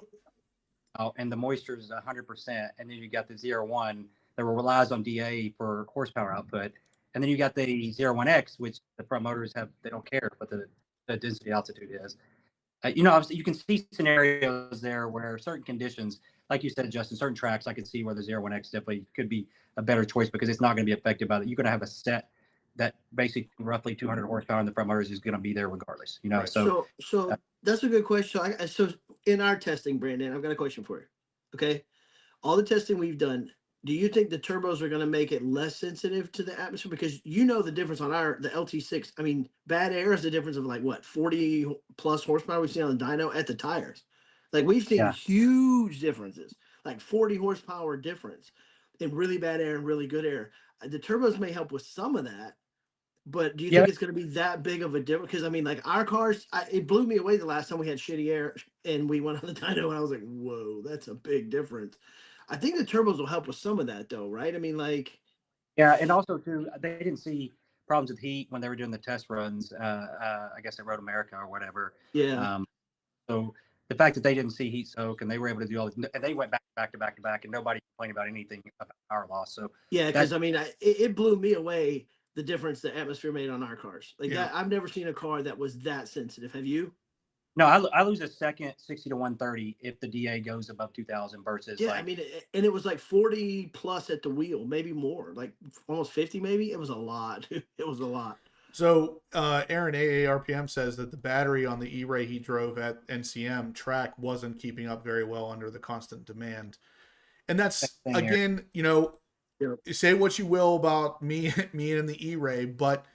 out. And the moisture is 100%, and then you got the ZR1 that relies on DA for horsepower output, and then you got the ZR1X, which the front motors they don't care what the density altitude is. Obviously you can see scenarios there where certain conditions, like you said, Justin, certain tracks, I could see where the ZR1X definitely could be a better choice because it's not going to be affected by that. You're going to have a set that basically roughly 200 horsepower in the front motors is going to be there regardless. Right. So that's a good question. So in our testing, Brandon, I've got a question for you. Okay, all the testing we've done, do you think the turbos are going to make it less sensitive to the atmosphere? Because the difference on the LT6. I mean, bad air is the difference of 40 plus horsepower we've seen on the dyno at the tires. Like we've seen huge differences, like 40 horsepower difference in really bad air and really good air. The turbos may help with some of that, but do you think it's going to be that big of a difference? Because our cars, it blew me away the last time we had shitty air and we went on the dyno, and I was like, whoa, that's a big difference. I think the turbos will help with some of that, though, right? I mean, yeah, and also too, they didn't see problems with heat when they were doing the test runs. I guess at Road America or whatever. Yeah. So the fact that they didn't see heat soak and they were able to do all this, and they went back to back, and nobody complain about anything about power loss. So Yeah, because I mean, it blew me away the difference the atmosphere made on our cars. Like that, I've never seen a car that was that sensitive. Have you? No, I lose a second 60 to 130 if the DA goes above 2,000 versus I mean, and it was like 40 plus at the wheel, maybe more, like almost 50, maybe. It was a lot. It was a lot. So Aaron AARPM says that the battery on the E-Ray he drove at NCM track wasn't keeping up very well under the constant demand. And that's, again, you know, say what you will about me and the E-Ray, but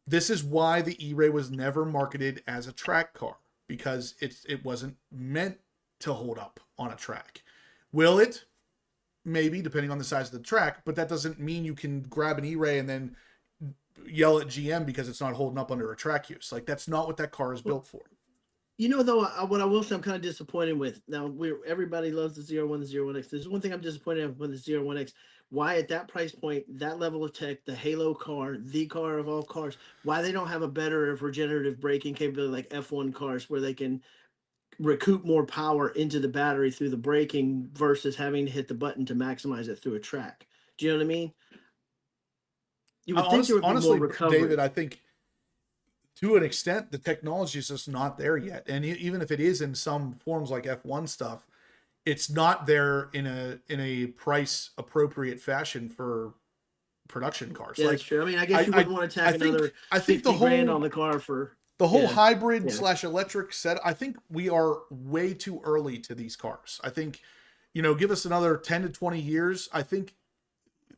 this is why the E-Ray was never marketed as a track car, because it wasn't meant to hold up on a track. Will it? Maybe, depending on the size of the track, but that doesn't mean you can grab an E-Ray and then yell at GM because it's not holding up under a track use. Like, that's not what that car is built for. You know, though, what I will say I'm kind of disappointed with. Now, everybody loves the ZR1, the ZR1X. There's one thing I'm disappointed with the ZR1X. Why at that price point, that level of tech, the Halo car, the car of all cars, why they don't have a better regenerative braking capability like F1 cars where they can recoup more power into the battery through the braking versus having to hit the button to maximize it through a track. Do you know what I mean? You would think there would be honestly, more recovery. David, I think to an extent the technology is just not there yet. And even if it is in some forms like F1 stuff, it's not there in a price appropriate fashion for production cars. Yeah, like, that's true. I mean, I guess you wouldn't want to tack another 50 grand on the car for the whole hybrid / electric set. I think we are way too early to these cars. I think, you know, give us another 10 to 20 years. I think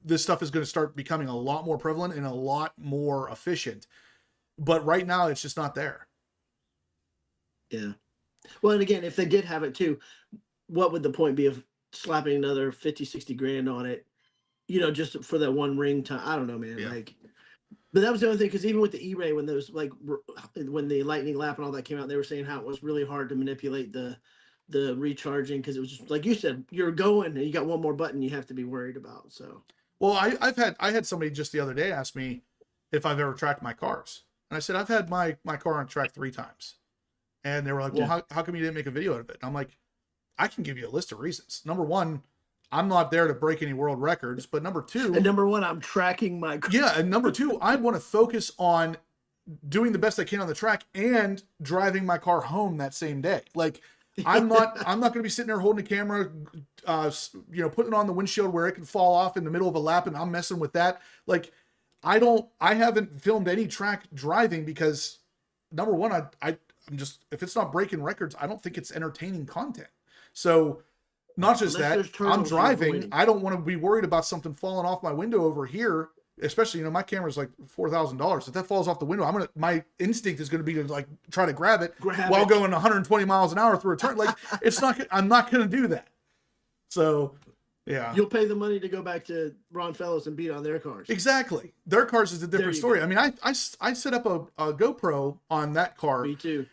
this stuff is going to start becoming a lot more prevalent and a lot more efficient. But right now, it's just not there. Yeah. Well, and again, if they did have it too, what would the point be of slapping another 50, 60 grand on it, you know, just for that one ring time? I don't know, man. Yeah. Like, but that was the other thing, because even with the E-Ray, when those, like, when the Lightning Lap and all that came out, they were saying how it was really hard to manipulate the recharging, because it was just like you said, you're going and you got one more button you have to be worried about. So, well, I had somebody just the other day ask me if I've ever tracked my cars, and I said I've had my car on track 3 times, and they were like, well, how come you didn't make a video out of it? And I'm like, I can give you a list of reasons. Number one, I'm not there to break any world records, but number two, and number one, I'm tracking my car. Yeah, and number two, I want to focus on doing the best I can on the track and driving my car home that same day. Like, I'm not going to be sitting there holding the camera, you know, putting it on the windshield where it can fall off in the middle of a lap, and I'm messing with that. Like, I haven't filmed any track driving because, number one, I'm just, if it's not breaking records, I don't think it's entertaining content. So, not just that, I'm driving. I don't want to be worried about something falling off my window over here, especially, you know, my camera's like $4,000. If that falls off the window, my instinct is going to be to like try to grab it while going 120 miles an hour through a turn. Like, I'm not going to do that. So, yeah. You'll pay the money to go back to Ron Fellows and beat on their cars. Exactly. Their cars is a different story. I mean, I set up a GoPro on that car. Me too.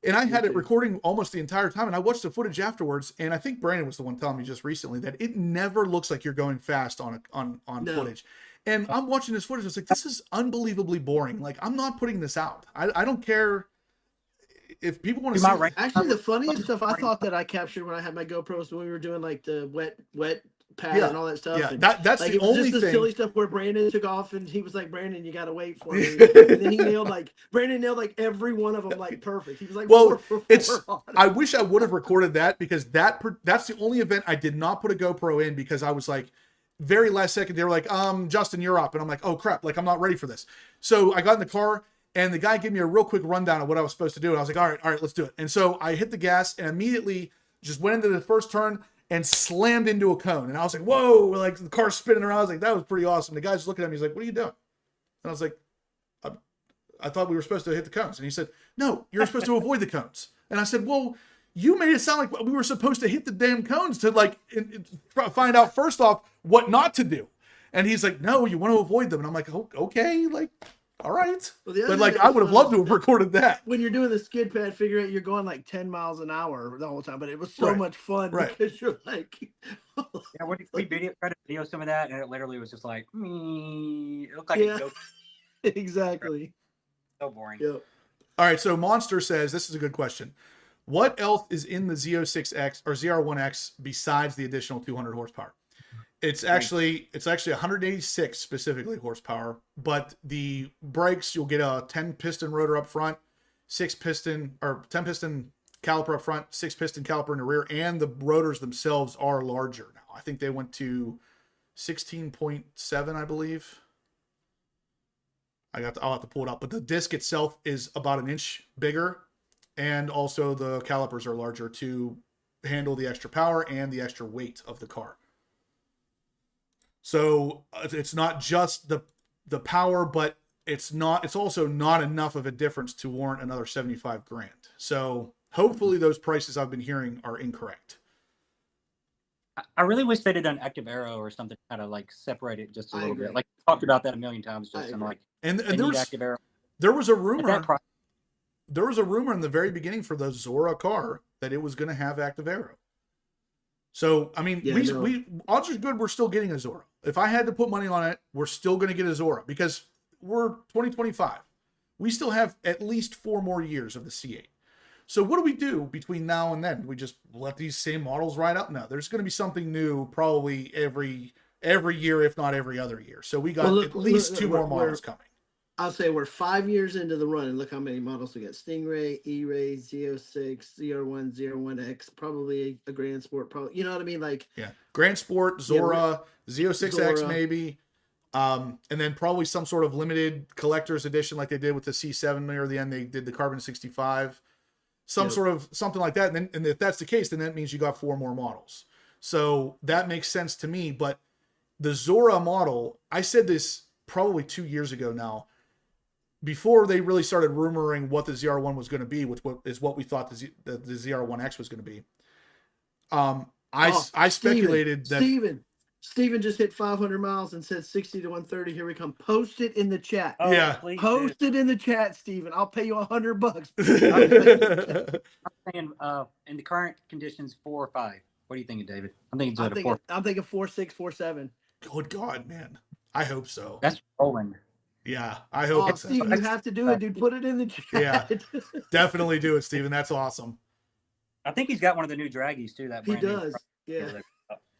And I had it recording almost the entire time, and I watched the footage afterwards, and I think Brandon was the one telling me just recently that it never looks like you're going fast on footage. And I'm watching this footage, it's like, this is unbelievably boring. Like, I'm not putting this out. I don't care if people want to see. Actually, the funniest stuff I thought that I captured when I had my GoPros when we were doing like the wet pad and all that stuff. Yeah, and that's like, the only thing. Silly stuff where Brandon took off and he was like, Brandon, you got to wait for me. And then Brandon nailed like every one of them like perfect. He was like, well, I wish I would have recorded that, because that's the only event I did not put a GoPro in, because I was like, very last second, they were like, Justin, you're up. And I'm like, oh crap, like, I'm not ready for this. So I got in the car, and the guy gave me a real quick rundown of what I was supposed to do. And I was like, all right, let's do it. And so I hit the gas and immediately just went into the first turn and slammed into a cone. And I was like, whoa, like the car's spinning around. I was like, that was pretty awesome. The guy's looking at me, he's like, what are you doing? And I was like, I thought we were supposed to hit the cones. And he said, no, you're supposed to avoid the cones. And I said, well, you made it sound like we were supposed to hit the damn cones to like find out first off what not to do. And he's like, no, you want to avoid them. And I'm like, oh, okay, like, all right. Well, but like, I would have loved to have recorded that. When you're doing the skid pad, figure out you're going like 10 miles an hour the whole time, but it was so much fun because you're like, yeah, we tried to video some of that, and it literally was just like, it looked like exactly. So boring. Yep. All right, so Monster says, this is a good question. What else is in the Z06X or ZR1X besides the additional 200 horsepower? It's actually 186 specifically horsepower, but the brakes, you'll get a 10 piston rotor up front, 10 piston caliper up front, 6 piston caliper in the rear, and the rotors themselves are larger now. I think they went to 16.7, I believe. I'll have to pull it up, but the disc itself is about an inch bigger, and also the calipers are larger to handle the extra power and the extra weight of the car. So it's not just the power, but it's also not enough of a difference to warrant another 75 grand. So hopefully those prices I've been hearing are incorrect. I really wish they'd have done active arrow or something, kind of like separate it just a little agree. bit. Like we talked about that a million times. Just like, And they need active arrow. there was a At rumor. that price, There was a rumor in the very beginning for the Zora car that it was going to have active arrow. So, I mean, odds are good we're still getting a Zora. If I had to put money on it, we're still going to get a Zora because we're 2025. We still have at least 4 more years of the C8. So what do we do between now and then? Do we just let these same models ride out? No, there's going to be something new probably every year, if not every other year. So we got at least 2 more models coming. I'll say we're 5 years into the run, and look how many models we got: Stingray, E-Ray, Z06, ZR1, ZR1X, probably a Grand Sport, probably. You know what I mean? Like, yeah, Grand Sport, Zora, Z06X Zora. maybe, and then probably some sort of limited collector's edition like they did with the C7 near the end. They did the Carbon 65, sort of something like that. And if that's the case, then that means you got 4 more models. So that makes sense to me. But the Zora model, I said this probably 2 years ago now, before they really started rumoring what the ZR1 was going to be, which is what we thought the ZR1X was going to be. I speculated that Steven just hit 500 miles and said 60 to 130. Here we come. Post it in the chat. oh, Yeah. please Post do. it in the chat, Steven. I'll pay you $100. I'm saying, in the current conditions, 4 or 5. What are you thinking, David? I'm thinking I'm it's thinking, 4. I'm thinking 4.6, 4.7. Good God, man. I hope so. That's rolling. Yeah, I hope Oh, it's Steven, you have to do it, dude. Put it in the chat. Yeah. Definitely do it, Steven. That's awesome. I think he's got one of the new draggies too. That He brand new does. Yeah.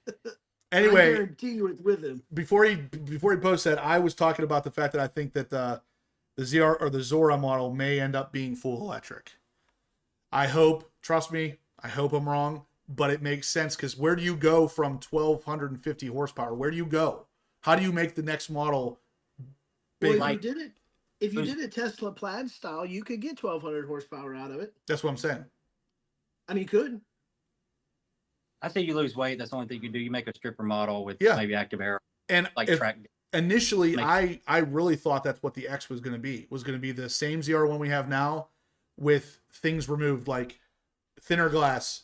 I Anyway, guarantee you it's with him. before he posts that, I was talking about the fact that I think that the ZR or the Zora model may end up being full electric. I hope, trust me, I hope I'm wrong, but it makes sense because where do you go from 1,250 horsepower? Where do you go? How do you make the next model big? Well, if you did it Tesla Plaid style, you could get 1,200 horsepower out of it. That's what I'm saying. I mean, you could. I say you lose weight. That's the only thing you can do. You make a stripper model with maybe active arrow, And like track. Initially, I really thought that's what the X was going to be. Was going to be the same ZR1 we have now with things removed, like thinner glass,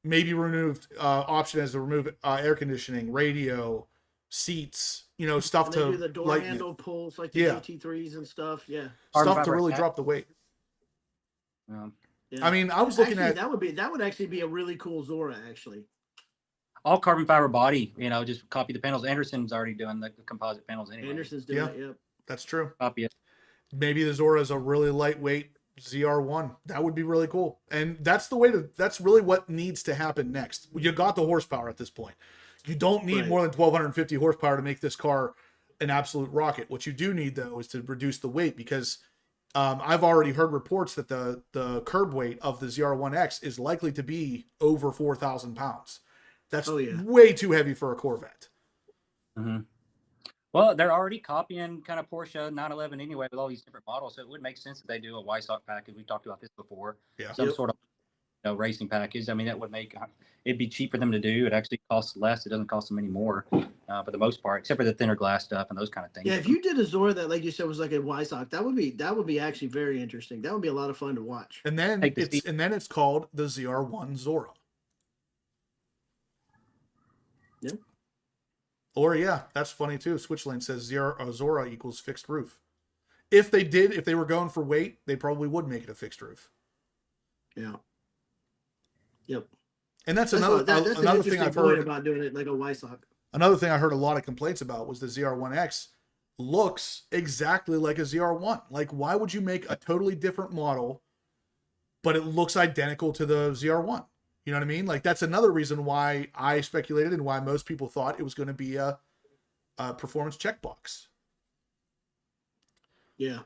maybe removed, option as to remove air conditioning, radio, seats, stuff And to they do the door handle pulls like the GT3s and stuff. Yeah. Stuff to really drop the weight. Yeah. I mean, I was looking at that would actually be a really cool Zora, actually. All carbon fiber body, just copy the panels. Anderson's already doing the composite panels anyway. Anderson's doing it, yep. That's true. Copy it. Maybe the Zora is a really lightweight ZR1. That would be really cool. And that's really what needs to happen next. You got the horsepower at this point. You don't need more than 1,250 horsepower to make this car an absolute rocket. What you do need, though, is to reduce the weight because I've already heard reports that the curb weight of the ZR1X is likely to be over 4,000 pounds. That's way too heavy for a Corvette. Mm-hmm. Well, they're already copying kind of Porsche 911 anyway with all these different models, so it would make sense that they do a YSOC package. We talked about this before. Yeah. Some sort of racing package. I mean, that would make it'd be cheap for them to do. It actually costs less. It doesn't cost them any more for the most part, except for the thinner glass stuff and those kind of things. Yeah, if you did a Zora that, like you said, was like a YSOC, that would be actually very interesting. That would be a lot of fun to watch. And then it's called the ZR1 Zora. Yeah. Or that's funny too. Switchlane says Zora equals fixed roof. If they were going for weight, they probably would make it a fixed roof. Yeah. Yep. And that's another thing I've heard about doing it like a YSOC. Another thing I heard a lot of complaints about was the ZR1X looks exactly like a ZR1. Like, why would you make a totally different model, but it looks identical to the ZR1? You know what I mean? Like that's another reason why I speculated and why most people thought it was going to be a performance checkbox. Yeah.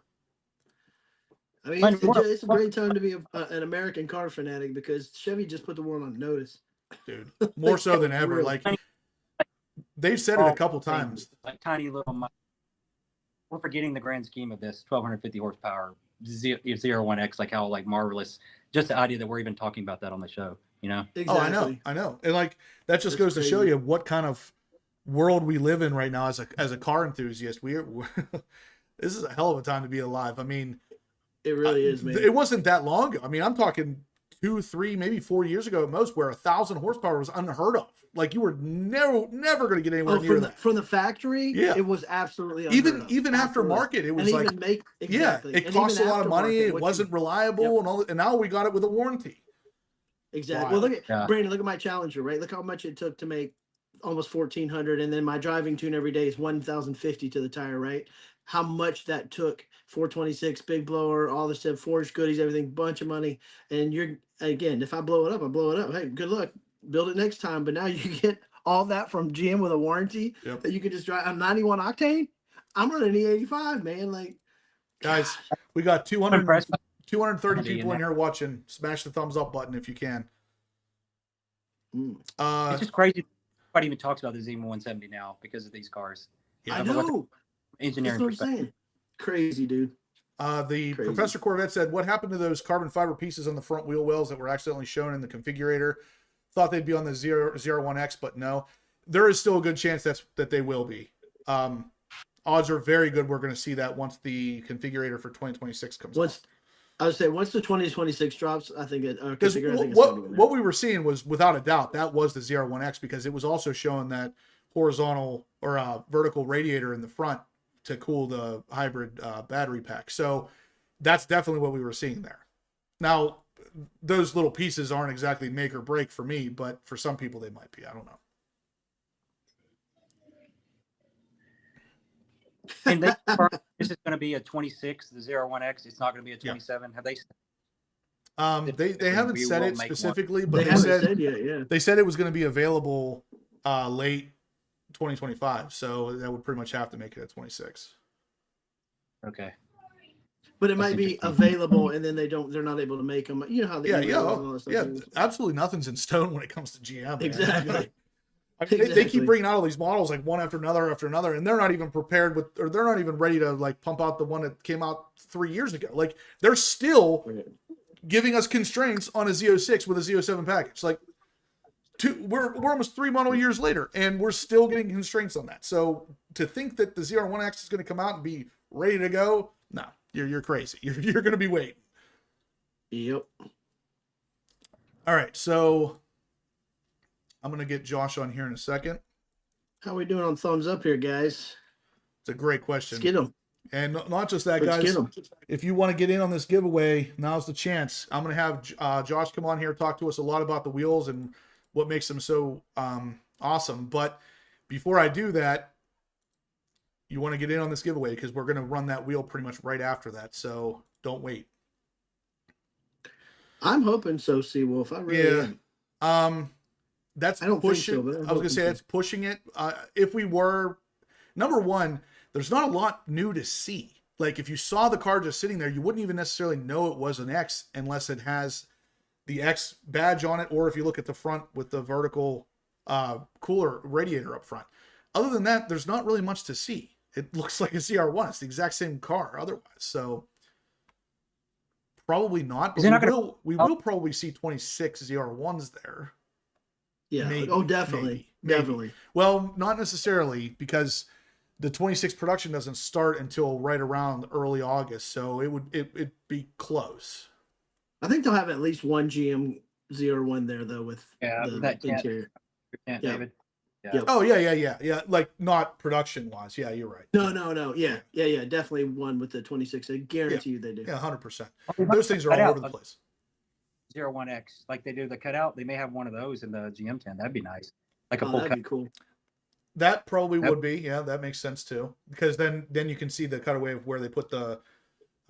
I mean, it's a great time to be an American car fanatic because Chevy just put the world on notice. Dude, more so than ever. Really? Like they've said it a couple times. Like tiny little. We're forgetting the grand scheme of this 1,250 horsepower ZR1X, like how like marvelous. Just the idea that we're even talking about that on the show, you know? Exactly. I know. And like that just goes to show you what kind of world we live in right now as a car enthusiast. We're this is a hell of a time to be alive. I mean, it really is, man. It wasn't that long ago. I mean, I'm talking 2, 3, maybe 4 years ago at most, where 1,000 horsepower was unheard of. Like you were never going to get anywhere near that. From the factory. Yeah, it was absolutely unheard even aftermarket. It was like it cost a lot of money. It wasn't reliable, and all. And now we got it with a warranty. Exactly. Wow. Well, look at Brandon. Look at my Challenger. Right. Look how much it took to make almost 1,400, and then my driving tune every day is 1,050 to the tire. Right. How much that took, 426, big blower, all the stuff, forged goodies, everything, bunch of money. And you're, again, if I blow it up, I blow it up. Hey, good luck. Build it next time. But now you get all that from GM with a warranty that you can just drive. I'm 91 octane. I'm running E85, man. Like, guys, we got 230 people in here watching. Smash the thumbs up button if you can. It's just crazy. Nobody even talks about the Z170 now because of these cars. I know. Engineering. That's what I'm saying. Crazy, dude. Professor Corvette said, what happened to those carbon fiber pieces on the front wheel wells that were accidentally shown in the configurator? Thought they'd be on the ZR1X, but no. There is still a good chance that they will be. Odds are very good we're going to see that once the configurator for 2026 comes out. I would say once the 2026 drops, I think it. Because what we were seeing was, without a doubt, that was the ZR1X, because it was also showing that horizontal or vertical radiator in the front to cool the hybrid battery pack. So that's definitely what we were seeing there. Now, those little pieces aren't exactly make or break for me, but for some people they might be. I don't know. And this is going to be a 26, the ZR1X. It's not going to be a 27. Have they? They haven't said it specifically, but they said it was going to be available late 2025. So that would pretty much have to make it a 26. Okay. But it might be available, and then they're not able to make them. You know how they absolutely nothing's in stone when it comes to GM. Exactly. I mean, they keep bringing out all these models like one after another, and they're not even prepared with, or they're not even ready to like pump out the one that came out 3 years ago. Like they're still giving us constraints on a Z06 with a Z07 package. Like we're almost 3 model years later, and we're still getting constraints on that. So to think that the ZR1X is going to come out and be ready to go, no, you're crazy. You're going to be waiting. Yep. All right, so I'm going to get Josh on here in a second. How are we doing on thumbs up here, guys? It's a great question. Let's get them. And not just that, guys. If you want to get in on this giveaway, now's the chance. I'm going to have Josh come on here, talk to us a lot about the wheels and what makes them so awesome. But before I do that, you want to get in on this giveaway because we're going to run that wheel pretty much right after that. So don't wait. I'm hoping so, Seawolf. I really am. That's I don't pushing. think so, but I was gonna say that's pushing it. If we were, number one, there's not a lot new to see. Like if you saw the car just sitting there, you wouldn't even necessarily know it was an X unless it has the X badge on it, or if you look at the front with the vertical cooler radiator up front. Other than that, there's not really much to see. It looks like a ZR1. It's the exact same car otherwise. So probably not. But we will probably see 26 ZR1s there. Yeah. Maybe, definitely. maybe. Definitely. Well, not necessarily, because the 26 production doesn't start until right around early August, so it'd be close. I think they'll have at least one GM ZR1 there though with the interior. David. Yeah. Oh yeah. Like not production wise. Yeah, you're right. No. Yeah. Definitely one with the 26. I guarantee you they do. Yeah, 100%. Those things are all over the place. ZR1X, like they do the cutout, they may have one of those in the GM 10. That'd be nice. Like a full that'd cut. be cool. That probably would be. Yeah, that makes sense too. Because then you can see the cutaway of where they put the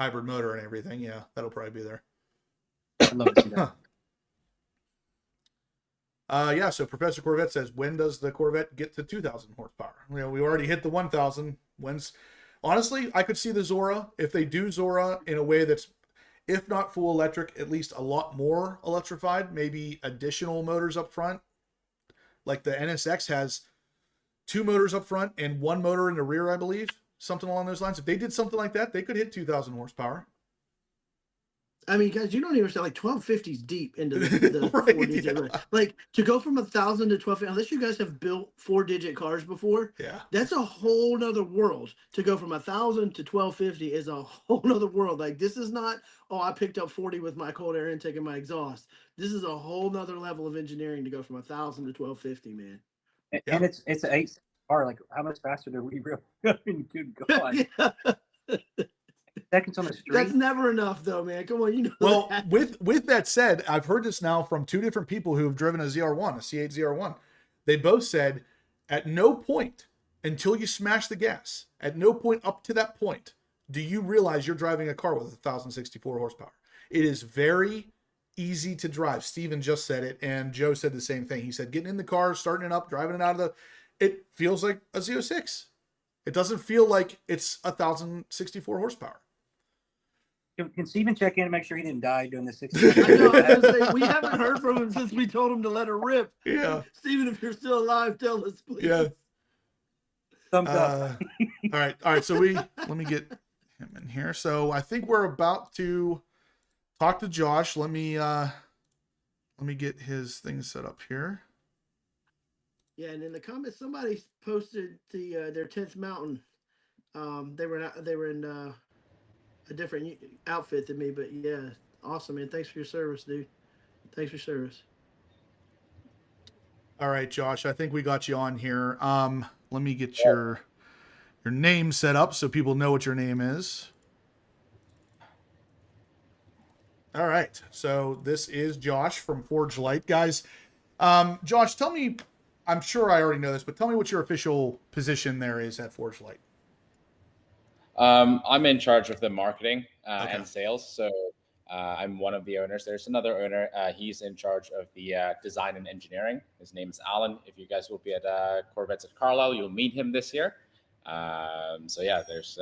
hybrid motor and everything. Yeah, that'll probably be there. I'd love to see that. Yeah, so Professor Corvette says, when does the Corvette get to 2,000 horsepower? We already hit the 1,000. Honestly, I could see the Zora, if they do Zora in a way that's, if not full electric, at least a lot more electrified, maybe additional motors up front. Like the NSX has 2 motors up front and 1 motor in the rear, I believe. Something along those lines. If they did something like that, they could hit 2,000 horsepower. I mean, guys, you don't even understand, like 1250s deep into the Right, 4-digit. yeah. Like to go from 1,000 to 1250, unless you guys have built 4-digit cars before, Yeah. that's a whole nother world. To go from 1,000 to 1250 is a whole nother world. Like this is not, oh, I picked up 40 with my cold air intake and my exhaust. This is a whole nother level of engineering to go from 1,000 to 1250, man. And it's an 8 car. Like how much faster do we really? I mean, good God. Yeah. Seconds on the street. That's never enough, though, man. Come on, you know. Well, that. with that said, I've heard this now from 2 different people who have driven a ZR1, a C8 ZR1. They both said, at no point until you smash the gas, at no point up to that point, do you realize you're driving a car with 1,064 horsepower. It is very easy to drive. Steven just said it, and Joe said the same thing. He said, getting in the car, starting it up, driving it out of it feels like a Z06. It doesn't feel like it's 1,064 horsepower. Can Steven check in and make sure he didn't die doing the 60? I know, I was gonna say, we haven't heard from him since we told him to let her rip. Yeah. Steven, if you're still alive, tell us, please. Yeah. Thumbs up. All right. So let me get him in here. So I think we're about to talk to Josh. Let me get his thing set up here. Yeah, and in the comments, somebody posted their 10th mountain. They were in a different outfit than me, but yeah, awesome, man. Thanks for your service, dude. Thanks for your service. All right, Josh, I think we got you on here. Let me get your name set up so people know what your name is. All right, so this is Josh from forgelite, guys. Josh, tell me, I'm sure I already know this, but tell me what your official position there is at forgelite. I'm in charge of the marketing Okay. and sales. So I'm one of the owners. There's another owner. He's in charge of the design and engineering. His name is Alan. If you guys will be at Corvettes at Carlisle, you'll meet him this year. So yeah, there's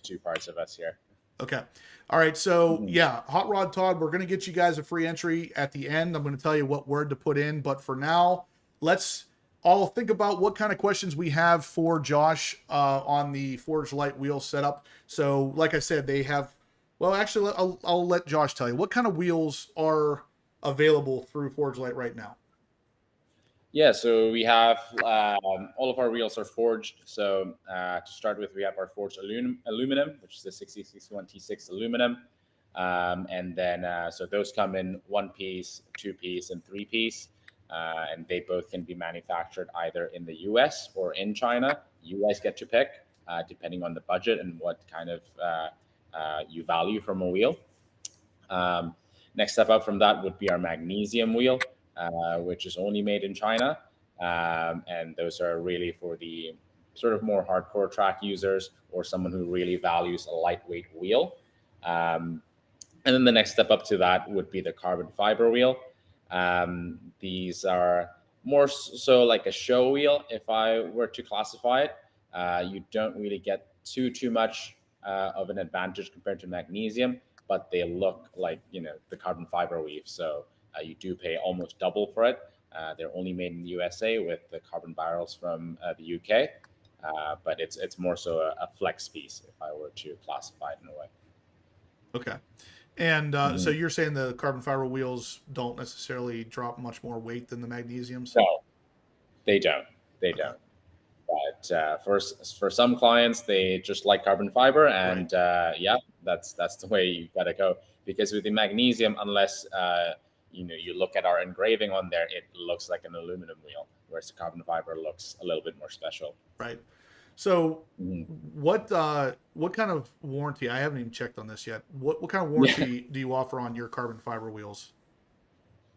2 parts of us here. Okay. All right. So yeah, Hot Rod Todd, we're going to get you guys a free entry at the end. I'm going to tell you what word to put in, but for now, let's all think about what kind of questions we have for Josh on the forgelite wheel setup. So like I said, they have, well, actually, I'll let Josh tell you what kind of wheels are available through forgelite right now. Yeah, so we have all of our wheels are forged. So to start with, we have our forged aluminum, which is the 6061 T6 aluminum. And then, so those come in 1-piece, 2-piece, and 3-piece. And they both can be manufactured either in the US or in China. You guys get to pick, depending on the budget and what kind of you value from a wheel. Next step up from that would be our magnesium wheel, which is only made in China. And those are really for the sort of more hardcore track users or someone who really values a lightweight wheel. And then the next step up to that would be the carbon fiber wheel. These are more so like a show wheel, if I were to classify it. You don't really get too much of an advantage compared to magnesium, but they look like, the carbon fiber weave. So you do pay almost double for it. They're only made in the USA with the carbon barrels from the UK, but it's more so a flex piece, if I were to classify it in a way. Okay. And so you're saying the carbon fiber wheels don't necessarily drop much more weight than the magnesiums? No, they don't. They don't. But for some clients, they just like carbon fiber, and yeah, that's the way you gotta go. Because with the magnesium, unless you look at our engraving on there, it looks like an aluminum wheel, whereas the carbon fiber looks a little bit more special. Right. So what kind of warranty? I haven't even checked on this yet. What kind of warranty do you offer on your carbon fiber wheels?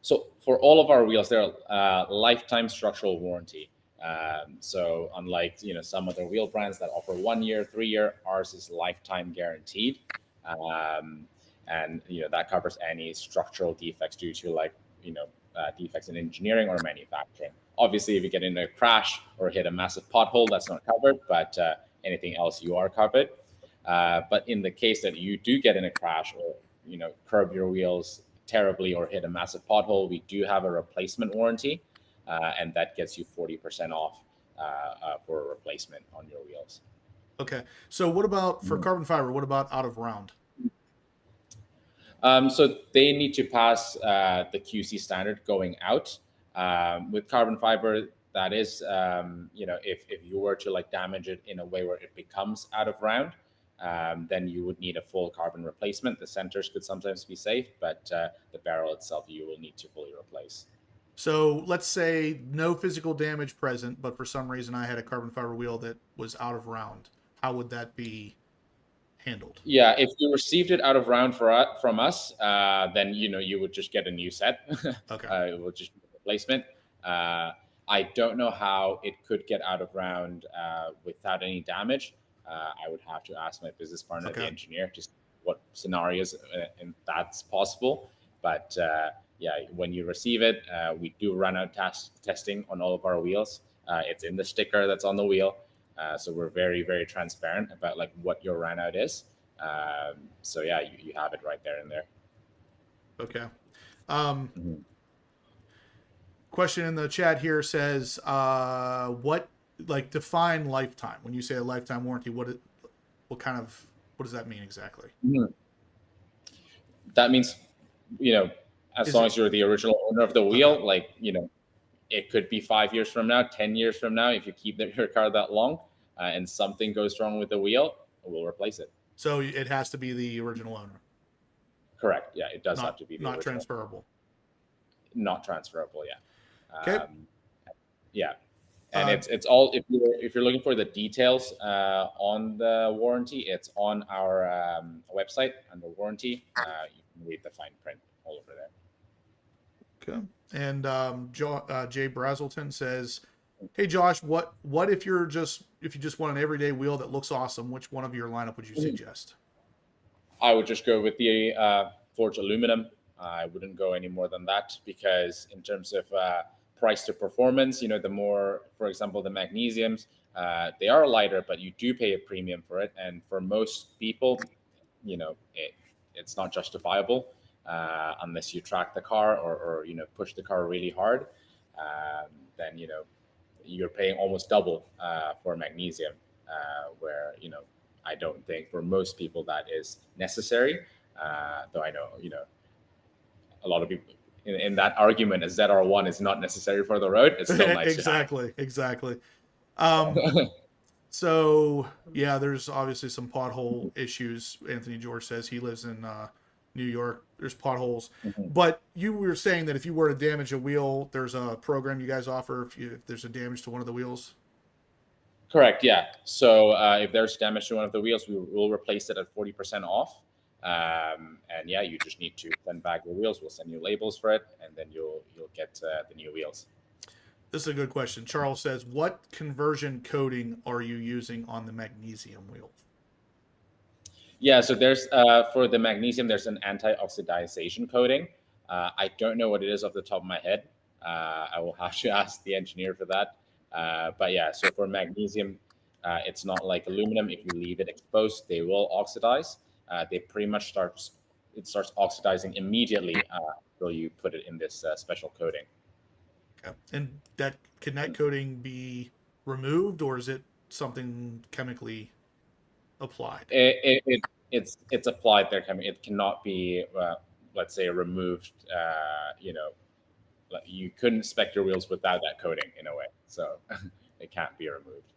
So for all of our wheels, they're lifetime structural warranty. So unlike some other wheel brands that offer 1 year, 3 year, ours is lifetime guaranteed. And that covers any structural defects due to defects in engineering or manufacturing. Obviously, if you get in a crash or hit a massive pothole, that's not covered, but anything else you are covered. But in the case that you do get in a crash or curb your wheels terribly or hit a massive pothole, we do have a replacement warranty, and that gets you 40% off for a replacement on your wheels. Okay. So what about for carbon fiber? What about out of round? So they need to pass the QC standard going out. With carbon fiber, that is, if you were to damage it in a way where it becomes out of round, then you would need a full carbon replacement. The centers could sometimes be safe, but the barrel itself you will need to fully replace. So let's say no physical damage present, but for some reason I had a carbon fiber wheel that was out of round. How would that be handled? Yeah, if you received it out of round from us, then you would just get a new set. Okay. It will just be a replacement. I don't know how it could get out of round without any damage. I would have to ask my business partner, the engineer, just what scenarios and that's possible. But when you receive it, we do run out testing on all of our wheels. It's in the sticker that's on the wheel. So we're very, very transparent about what your run out is. So yeah, you have it right there and there. Okay. Question in the chat here says, what define lifetime? When you say a lifetime warranty, what does that mean exactly? That means, as long as you're the original owner of the wheel, it could be 5 years from now, 10 years from now, if you keep your car that long, and something goes wrong with the wheel, we'll replace it. So it has to be the original owner. Correct. Yeah, it does have to be the not original. transferable. Not transferable. Yeah. Okay. Yeah, and it's all if you're looking for the details on the warranty, it's on our website under warranty. You can read the fine print all over there. Okay. And Jay Brazelton says, "Hey Josh, what if you just want an everyday wheel that looks awesome? Which one of your lineup would you suggest?" I would just go with the forged aluminum. I wouldn't go any more than that because in terms of price to performance, the more, for example, the magnesiums, they are lighter, but you do pay a premium for it. And for most people, it's not justifiable unless you track the car or push the car really hard. Then, you're paying almost double for magnesium, where, I don't think for most people that is necessary. Though I know, a lot of people in that argument, a ZR1 is not necessary for the road. It's still nice. Exactly. So yeah, there's obviously some pothole issues. Anthony George says he lives in New York. There's potholes, but you were saying that if you were to damage a wheel, there's a program you guys offer if there's a damage to one of the wheels. Correct. Yeah. So if there's damage to one of the wheels, we will replace it at 40% off. And yeah, you just need to send back your wheels. We'll send you labels for it, and then you'll get the new wheels. This is a good question. Charles says, "What conversion coating are you using on the magnesium wheel?" Yeah, so there's for the magnesium, there's an anti-oxidization coating. I don't know what it is off the top of my head. I will have to ask the engineer for that. But yeah, so for magnesium, it's not like aluminum. If you leave it exposed, they will oxidize. They pretty much starts oxidizing immediately until you put it in this special coating. Okay. And can that coating be removed, or is it something chemically applied? It's applied there. It cannot be, let's say, removed. You couldn't spec your wheels without that coating in a way, so it can't be removed.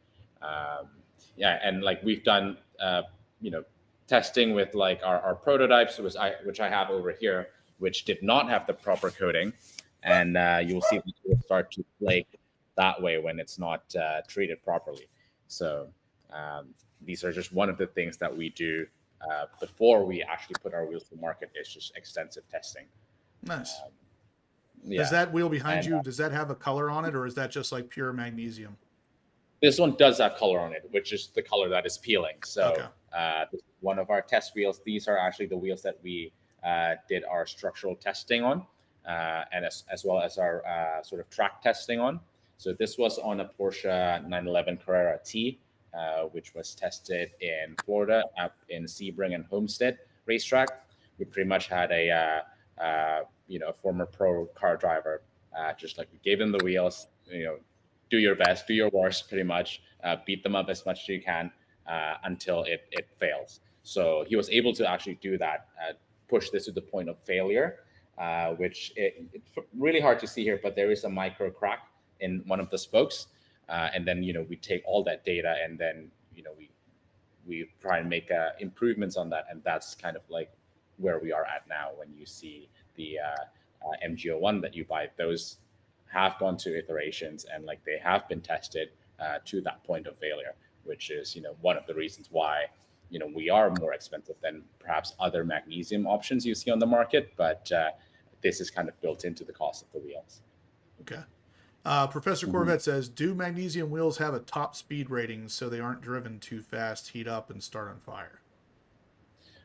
Yeah, and we've done, testing with our prototypes, which I have over here, which did not have the proper coating, and you'll see that it will start to flake that way when it's not treated properly. So these are just one of the things that we do before we actually put our wheels to market. It's just extensive testing. Nice. Yeah. Does that wheel behind you, does that have a color on it, or is that just like pure magnesium? This one does have color on it, which is the color that is peeling. So this is one of our test wheels. These are actually the wheels that we did our structural testing on. and as well as our sort of track testing on. So this was on a Porsche 911 Carrera T, which was tested in Florida, up in Sebring and Homestead racetrack. We pretty much had a former pro car driver, just like we gave them the wheels, do your best, do your worst, pretty much, beat them up as much as you can until it fails. So he was able to actually do that, push this to the point of failure, which it's really hard to see here, but there is a micro crack in one of the spokes. And then, we take all that data and then, we try and make improvements on that. And that's kind of like where we are at now. When you see the MG01 that you buy, those have gone to iterations and like they have been tested to that point of failure, which is, one of the reasons why, we are more expensive than perhaps other magnesium options you see on the market. But this is kind of built into the cost of the wheels. Okay. Professor Corvette says, do magnesium wheels have a top speed rating so they aren't driven too fast, heat up, and start on fire?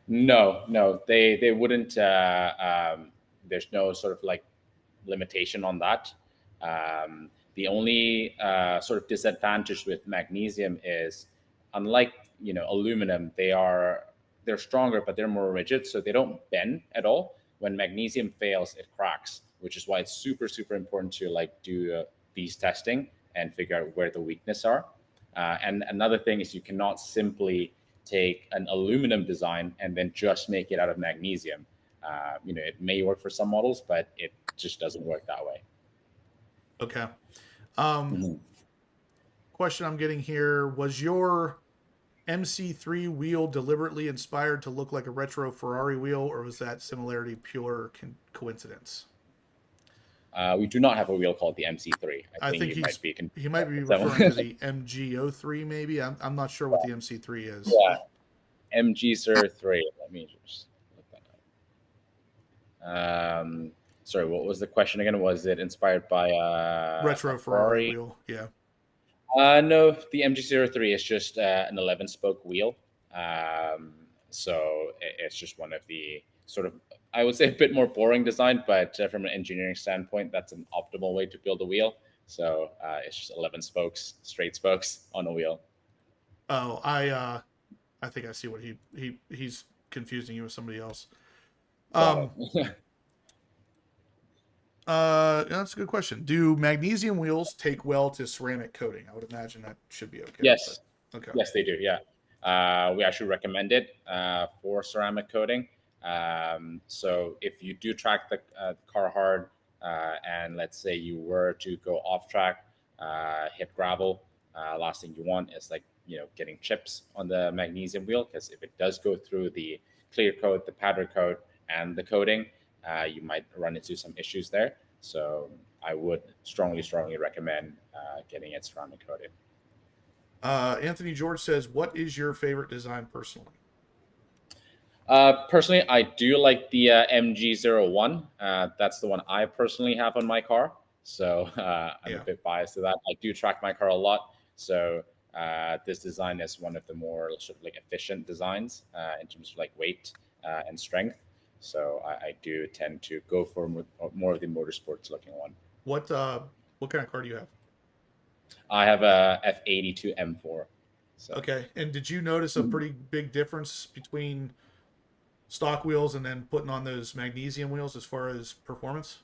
No, they wouldn't. There's no sort of like limitation on that. The only sort of disadvantage with magnesium is, unlike aluminum, they're stronger, but they're more rigid, so they don't bend at all. When magnesium fails, it cracks, which is why it's super, super important to like do these testing and figure out where the weakness are. And another thing is you cannot simply take an aluminum design and then just make it out of magnesium. It may work for some models, but it just doesn't work that way. Okay. Question I'm getting here, was your MC3 wheel deliberately inspired to look like a retro Ferrari wheel, or was that similarity pure coincidence? We do not have a wheel called the MC3. I think he might be referring to the MG03 maybe. I'm not sure what the MC3 is. Yeah, MG03. Let me just look that up. Sorry, what was the question again? Was it inspired by retro Ferrari wheel? Yeah. No, the MG03 is just an 11-spoke wheel. So it's just one of the sort of, I would say, a bit more boring design, but from an engineering standpoint, that's an optimal way to build a wheel. So it's just 11 spokes, straight spokes on a wheel. Oh, I think I see what he's confusing you with somebody else. That's a good question. Do magnesium wheels take well to ceramic coating? I would imagine that should be okay. Yes. Okay. Yes, they do. Yeah. We actually recommend it for ceramic coating. So if you do track the car hard, and let's say you were to go off track, hit gravel, last thing you want is like, getting chips on the magnesium wheel, because if it does go through the clear coat, the powder coat, and the coating, you might run into some issues there. So I would strongly recommend getting it ceramic coated. Anthony George says, what is your favorite design personally? Personally, I do like the MG01. That's the one I personally have on my car. So I'm a bit biased to that. I do track my car a lot. So this design is one of the more sort of like efficient designs in terms of like weight and strength. So I do tend to go for more of the motorsports looking one. What kind of car do you have? I have a F82 M4. So. Okay. And did you notice a pretty big difference between stock wheels and then putting on those magnesium wheels as far as performance?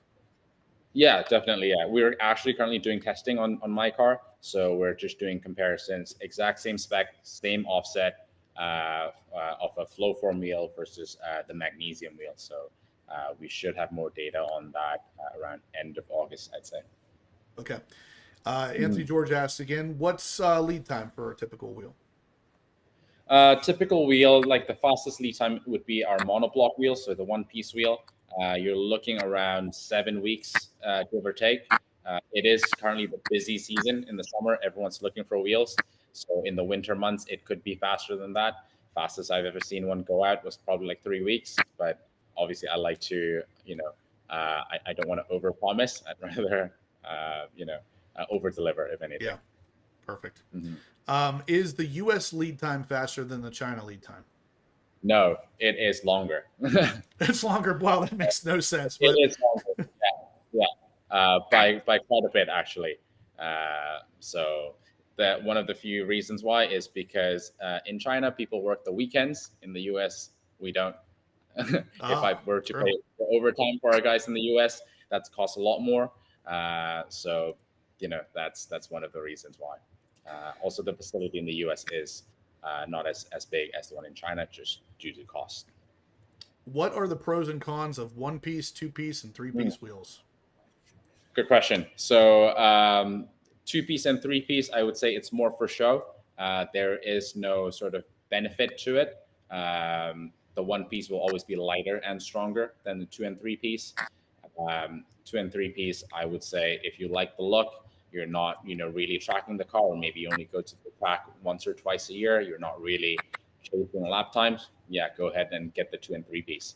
Yeah, definitely. Yeah, we're actually currently doing testing on my car. So we're just doing comparisons, exact same spec, same offset of a flow form wheel versus the magnesium wheel. So we should have more data on that around end of August, I'd say. Okay. Anthony George asks again, what's lead time for a typical wheel? Typical wheel, like the fastest lead time would be our monoblock wheel, so the one-piece wheel. You're looking around 7 weeks, give or take. It is currently the busy season in the summer. Everyone's looking for wheels. So in the winter months, it could be faster than that. Fastest I've ever seen one go out was probably like 3 weeks. But obviously, I like to, I don't want to overpromise. I'd rather, over deliver if anything. Yeah, perfect. Is the U.S. lead time faster than the China lead time? No, it is longer. It's longer. Wow, that makes no sense. It But is longer. Yeah, by quite a bit actually. So that one of the few reasons why is because in China people work the weekends. In the US, we don't. If I were to pay for overtime for our guys in the US, that's costs a lot more. So that's one of the reasons why. Also, the facility in the US is not as big as the one in China, just due to cost. what are the pros and cons of 1-piece, 2-piece, and 3-piece wheels? Good question. So 2-piece and 3-piece, I would say it's more for show. There is no sort of benefit to it. The 1-piece will always be lighter and stronger than the 2 and 3-piece. 2 and 3-piece, I would say, if you like the look, you're not, really tracking the car, or maybe you only go to the track once or twice a year, you're not really chasing lap times, yeah, go ahead and get the 2 and 3-piece.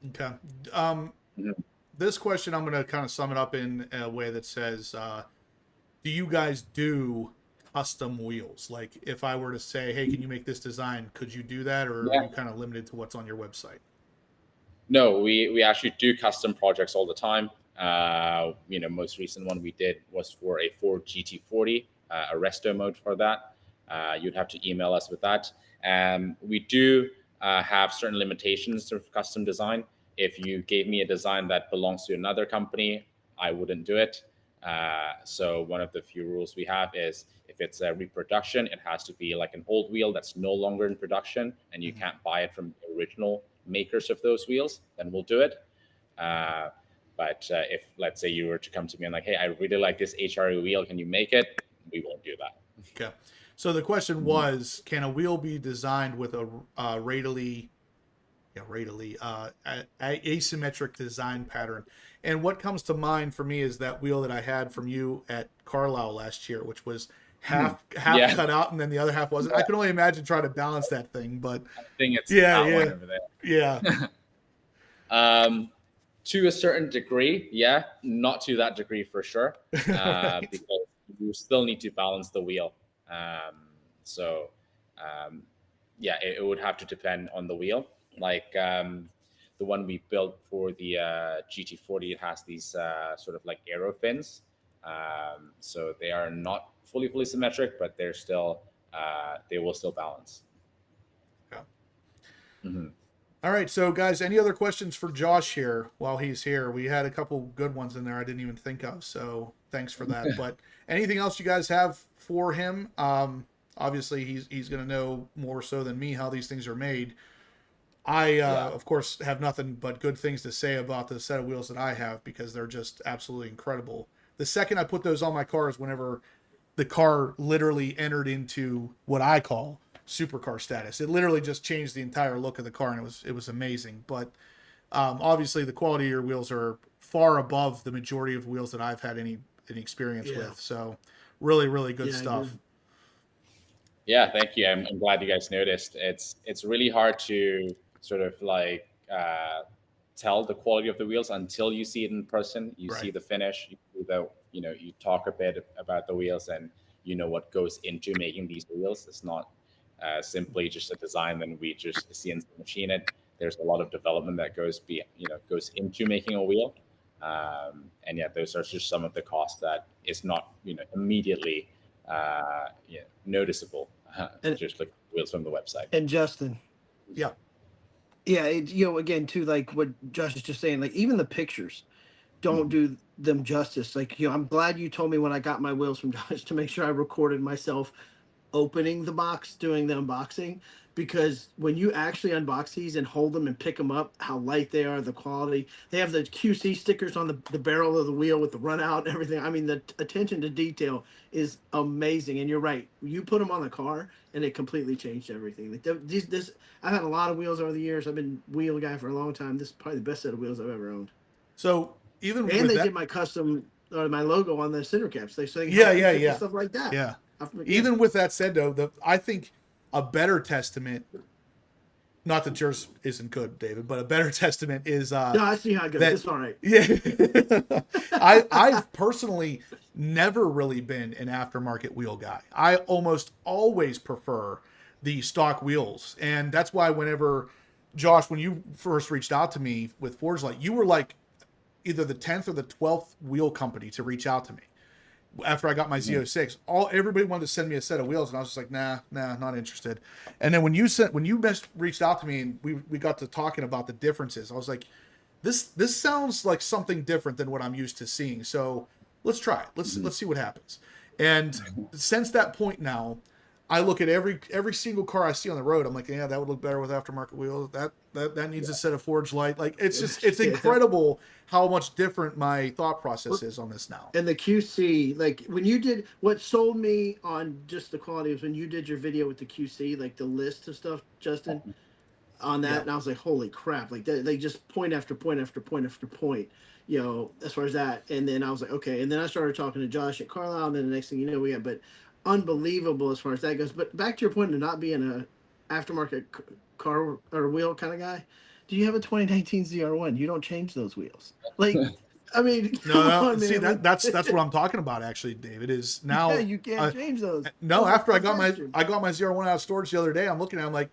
Okay. This question, I'm going to kind of sum it up in a way that says, do you guys do custom wheels? Like if I were to say, hey, can you make this design? Could you do that? Or are you kind of limited to what's on your website? No, we actually do custom projects all the time. Most recent one we did was for a Ford GT40, a resto mode for that. You'd have to email us with that. We do have certain limitations to custom design. If you gave me a design that belongs to another company, I wouldn't do it. So one of the few rules we have is if it's a reproduction, it has to be like an old wheel that's no longer in production and you can't buy it from the original makers of those wheels, then we'll do it. But if, let's say, you were to come to me and like, hey, I really like this HRE wheel, can you make it? We won't do that. Okay. So the question was, can a wheel be designed with a asymmetric design pattern? And what comes to mind for me is that wheel that I had from you at Carlisle last year, which was half cut out and then the other half wasn't. I can only imagine trying to balance that thing, but I think it's that one over there. Yeah. To a certain degree, yeah, not to that degree for sure, Right. because you still need to balance the wheel. It would have to depend on the wheel. Like the one we built for the GT40, it has these sort of like aero fins. So they are not fully symmetric, but they're still they will still balance. Yeah. Mm-hmm. All right, so guys, any other questions for Josh here while he's here? We had a couple good ones in there I didn't even think of, so thanks for that. But anything else you guys have for him? Obviously, he's going to know more so than me how these things are made. I, of course, have nothing but good things to say about the set of wheels that I have because they're just absolutely incredible. The second I put those on my car is whenever the car literally entered into what I call supercar status. It literally just changed the entire look of the car, and it was amazing. But obviously, the quality of your wheels are far above the majority of wheels that I've had any experience with. So, really good stuff. Yeah, thank you. I'm glad you guys noticed. It's really hard to sort of like tell the quality of the wheels until you see it in person. You see the finish. You see you talk a bit about the wheels, and you know what goes into making these wheels. It's not simply just a design, then we just CNC machine it. There's a lot of development that goes into making a wheel, and those are just some of the costs that is not immediately noticeable. Just like wheels from the website. And Justin, again too, like what Josh is just saying, like even the pictures don't do them justice. Like I'm glad you told me when I got my wheels from Josh to make sure I recorded myself opening the box, doing the unboxing, because when you actually unbox these and hold them and pick them up, how light they are, the quality. They have the QC stickers on the barrel of the wheel with the run out and everything. I mean, the attention to detail is amazing. And you're right, you put them on the car and it completely changed everything. Like I've had a lot of wheels over the years. I've been wheel guy for a long time. This is probably the best set of wheels I've ever owned. So even did my custom my logo on the center caps. They say stuff like that. Yeah. Even with that said, though, I think a better testament, not that yours isn't good, David, but a better testament is... no, I see how it goes. It's all right. Yeah. I've personally never really been an aftermarket wheel guy. I almost always prefer the stock wheels. And that's why whenever, Josh, when you first reached out to me with forgelite, you were like either the 10th or the 12th wheel company to reach out to me. After I got my Z06, everybody wanted to send me a set of wheels, and I was just like, nah, not interested. And then when you reached out to me and we got to talking about the differences, I was like, this sounds like something different than what I'm used to seeing. So let's try it. Let's see what happens. And since that point now, I look at every single car I see on the road. I'm like, yeah, that would look better with aftermarket wheels. That needs a set of forgelite. Like it's incredible how much different my thought process is on this now. And the QC, like when you did, what sold me on just the quality was when you did your video with the QC, like the list of stuff, Justin, on that, and I was like, holy crap! Like they just point after point after point after point, you know, as far as that. And then I was like, okay. And then I started talking to Josh at Carlisle, and then the next thing you know, we got unbelievable as far as that goes. But back to your point of not being a aftermarket car or wheel kind of guy, do you have a 2019 ZR1? You don't change those wheels. Like, I mean, no. See, that's what I'm talking about. Actually, David, is now you can't change those. No, after I got my ZR1 out of storage the other day, I'm looking at it, I'm like,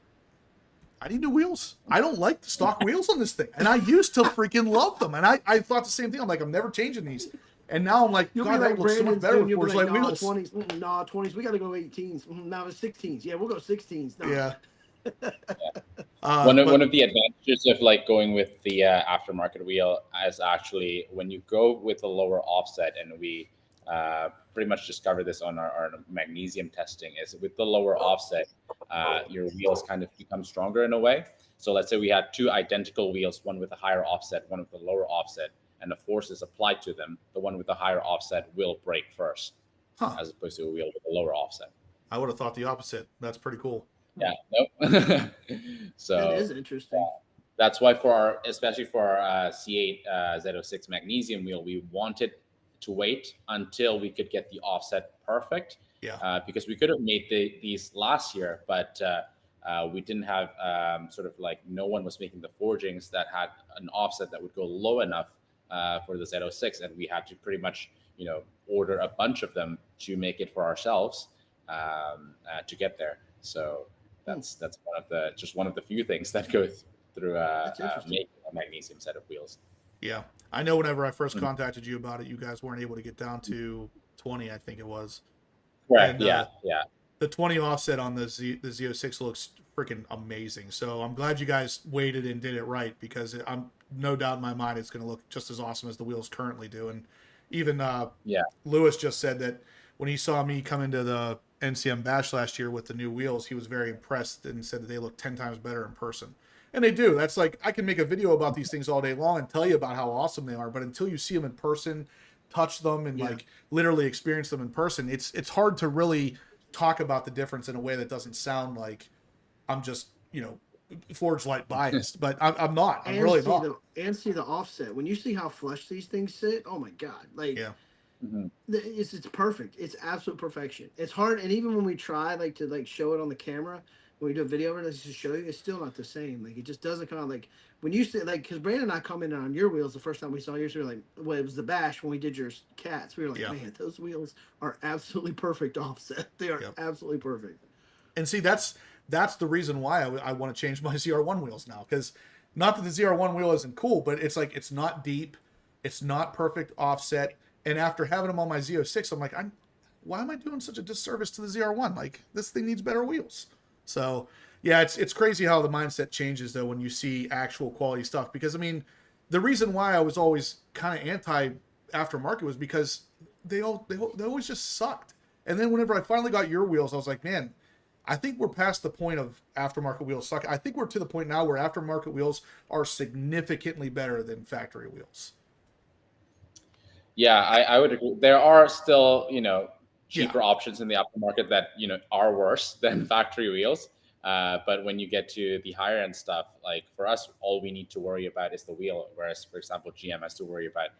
I need new wheels. I don't like the stock wheels on this thing, and I used to freaking love them, and I thought the same thing. I'm like, I'm never changing these. And now I'm like, God, that looks so much better with forgelite wheels. 20s, nah, 20s. We got to go 18s. Now it's 16s. Yeah, we'll go 16s. No. Yeah. One of the advantages of like going with the aftermarket wheel is actually when you go with a lower offset, and we pretty much discovered this on our magnesium testing, is with the lower offset, your wheels kind of become stronger in a way. So let's say we had two identical wheels, one with a higher offset, one with a lower offset, and the force is applied to them, the one with the higher offset will break first, as opposed to a wheel with a lower offset. I would have thought the opposite. That's pretty cool. Yeah, nope. So that is interesting. That's why especially for our C8 Z06 magnesium wheel, we wanted to wait until we could get the offset perfect. Yeah. Because we could have made these last year, but we didn't have sort of like, no one was making the forgings that had an offset that would go low enough for the Z06, and we had to pretty much, order a bunch of them to make it for ourselves to get there. So that's one of the few things that go through making a magnesium set of wheels. Yeah, I know. Whenever I first contacted you about it, you guys weren't able to get down to 20, I think it was. Right. And, yeah. The 20 offset on the Z06 looks freaking amazing. So I'm glad you guys waited and did it right, because I'm no doubt in my mind it's going to look just as awesome as the wheels currently do. And even Lewis just said that when he saw me come into the NCM Bash last year with the new wheels, he was very impressed and said that they look 10 times better in person. And they do. That's like, I can make a video about these things all day long and tell you about how awesome they are, but until you see them in person, touch them, and like literally experience them in person, it's hard to really talk about the difference in a way that doesn't sound like I'm just, forgelite biased. But I'm not. I'm really not. And see the offset. When you see how flush these things sit, oh my God. Like, it's perfect. It's absolute perfection. It's hard, and even when we try to show it on the camera, when we do a video of it, let's just show you, it's still not the same. Like, it just doesn't come out like when you say, like, because Brandon and I commented on your wheels the first time we saw yours. We were like, well, it was the Bash when we did your cats. We were like, man, those wheels are absolutely perfect offset. They are absolutely perfect. And see, that's the reason why I want to change my ZR1 wheels now, because not that the ZR1 wheel isn't cool, but it's like, it's not deep, it's not perfect offset. And after having them on my Z06, I'm like, why am I doing such a disservice to the ZR1? Like, this thing needs better wheels. So yeah, it's crazy how the mindset changes though when you see actual quality stuff. Because I mean, the reason why I was always kind of anti aftermarket was because they always just sucked. And then whenever I finally got your wheels, I was like, man, I think we're past the point of aftermarket wheels suck. I think we're to the point now where aftermarket wheels are significantly better than factory wheels. Yeah, I would agree. There are still, cheaper options in the aftermarket that, are worse than factory wheels. But when you get to the higher end stuff, like for us, all we need to worry about is the wheel. Whereas, for example, GM has to worry about,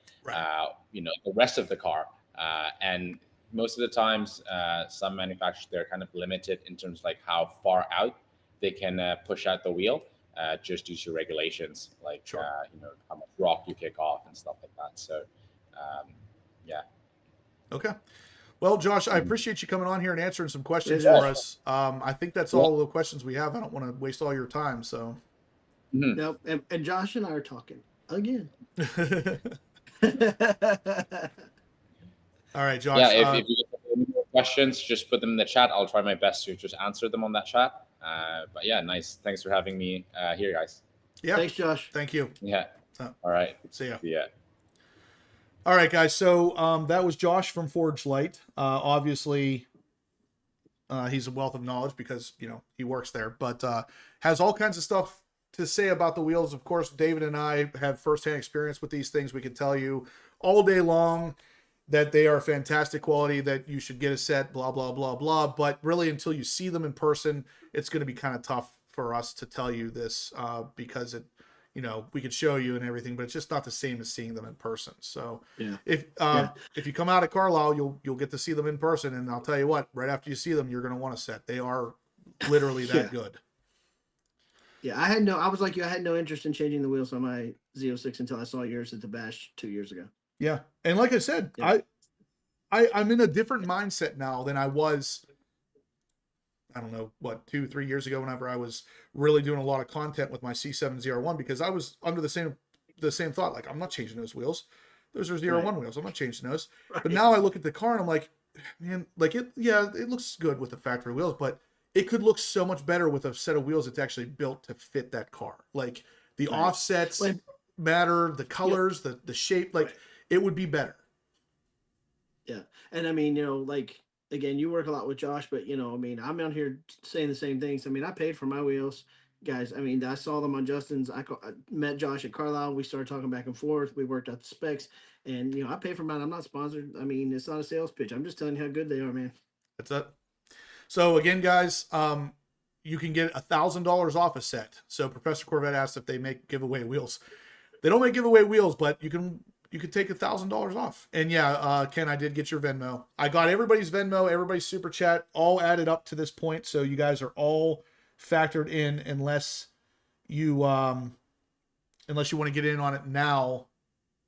the rest of the car. And most of the times, some manufacturers, they're kind of limited in terms of like how far out they can push out the wheel, just due to regulations, like, how much rock you kick off and stuff like that. So, Okay. Well, Josh, I appreciate you coming on here and answering some questions Yeah. for us. I think that's all the questions we have. I don't want to waste all your time. So, Nope. And Josh and I are talking again. all right, Josh. Yeah, if you get any more questions, just put them in the chat. I'll try my best to just answer them on that chat. But yeah, nice. Thanks for having me here, guys. Yeah. Thanks, Josh. Thank you. Yeah. All right. See ya. Yeah. All right, guys. So that was Josh from forgelite. Obviously, he's a wealth of knowledge because, you know, he works there, but has all kinds of stuff to say about the wheels. Of course, David and I have firsthand experience with these things. We can tell you all day long that they are fantastic quality, that you should get a set, blah, blah, blah, blah. But really, until you see them in person, it's going to be kind of tough for us to tell you this because it, you know, we could show you and everything, but it's just not the same as seeing them in person. So if you come out of Carlisle, you'll get to see them in person. And I'll tell you what, right after you see them, you're going to want a set. They are literally that good. Yeah, I was like you, I had no interest in changing the wheels on my Z06 until I saw yours at the Bash 2 years ago. Yeah. And like I said, Yeah. I'm in a different mindset now than I was, I don't know, what, 2-3 years ago, whenever I was really doing a lot of content with my C7 ZR1, because I was under the same thought, like, I'm not changing those wheels. Those are ZR1 wheels. I'm not changing those. Right. But now I look at the car and I'm like, man, like it looks good with the factory wheels, but it could look so much better with a set of wheels that's actually built to fit that car. Like the offsets matter, the colors, the shape, like it would be better. Yeah. And I mean, you know, like, again, you work a lot with Josh, but, you know, I mean, I'm out here saying the same things. I mean, I paid for my wheels, guys. I mean, I saw them on Justin's. I met Josh at Carlisle. We started talking back and forth. We worked out the specs, and, you know, I paid for mine. I'm not sponsored. I mean, it's not a sales pitch. I'm just telling you how good they are, man. That's it. So again, guys, you can get $1,000 off a set. So Professor Corvette asked if they make giveaway wheels. They don't make giveaway wheels, but you can take $1,000 off. And yeah, Ken, I did get your Venmo. I got everybody's Venmo, everybody's super chat, all added up to this point. So you guys are all factored in, unless you want to get in on it now.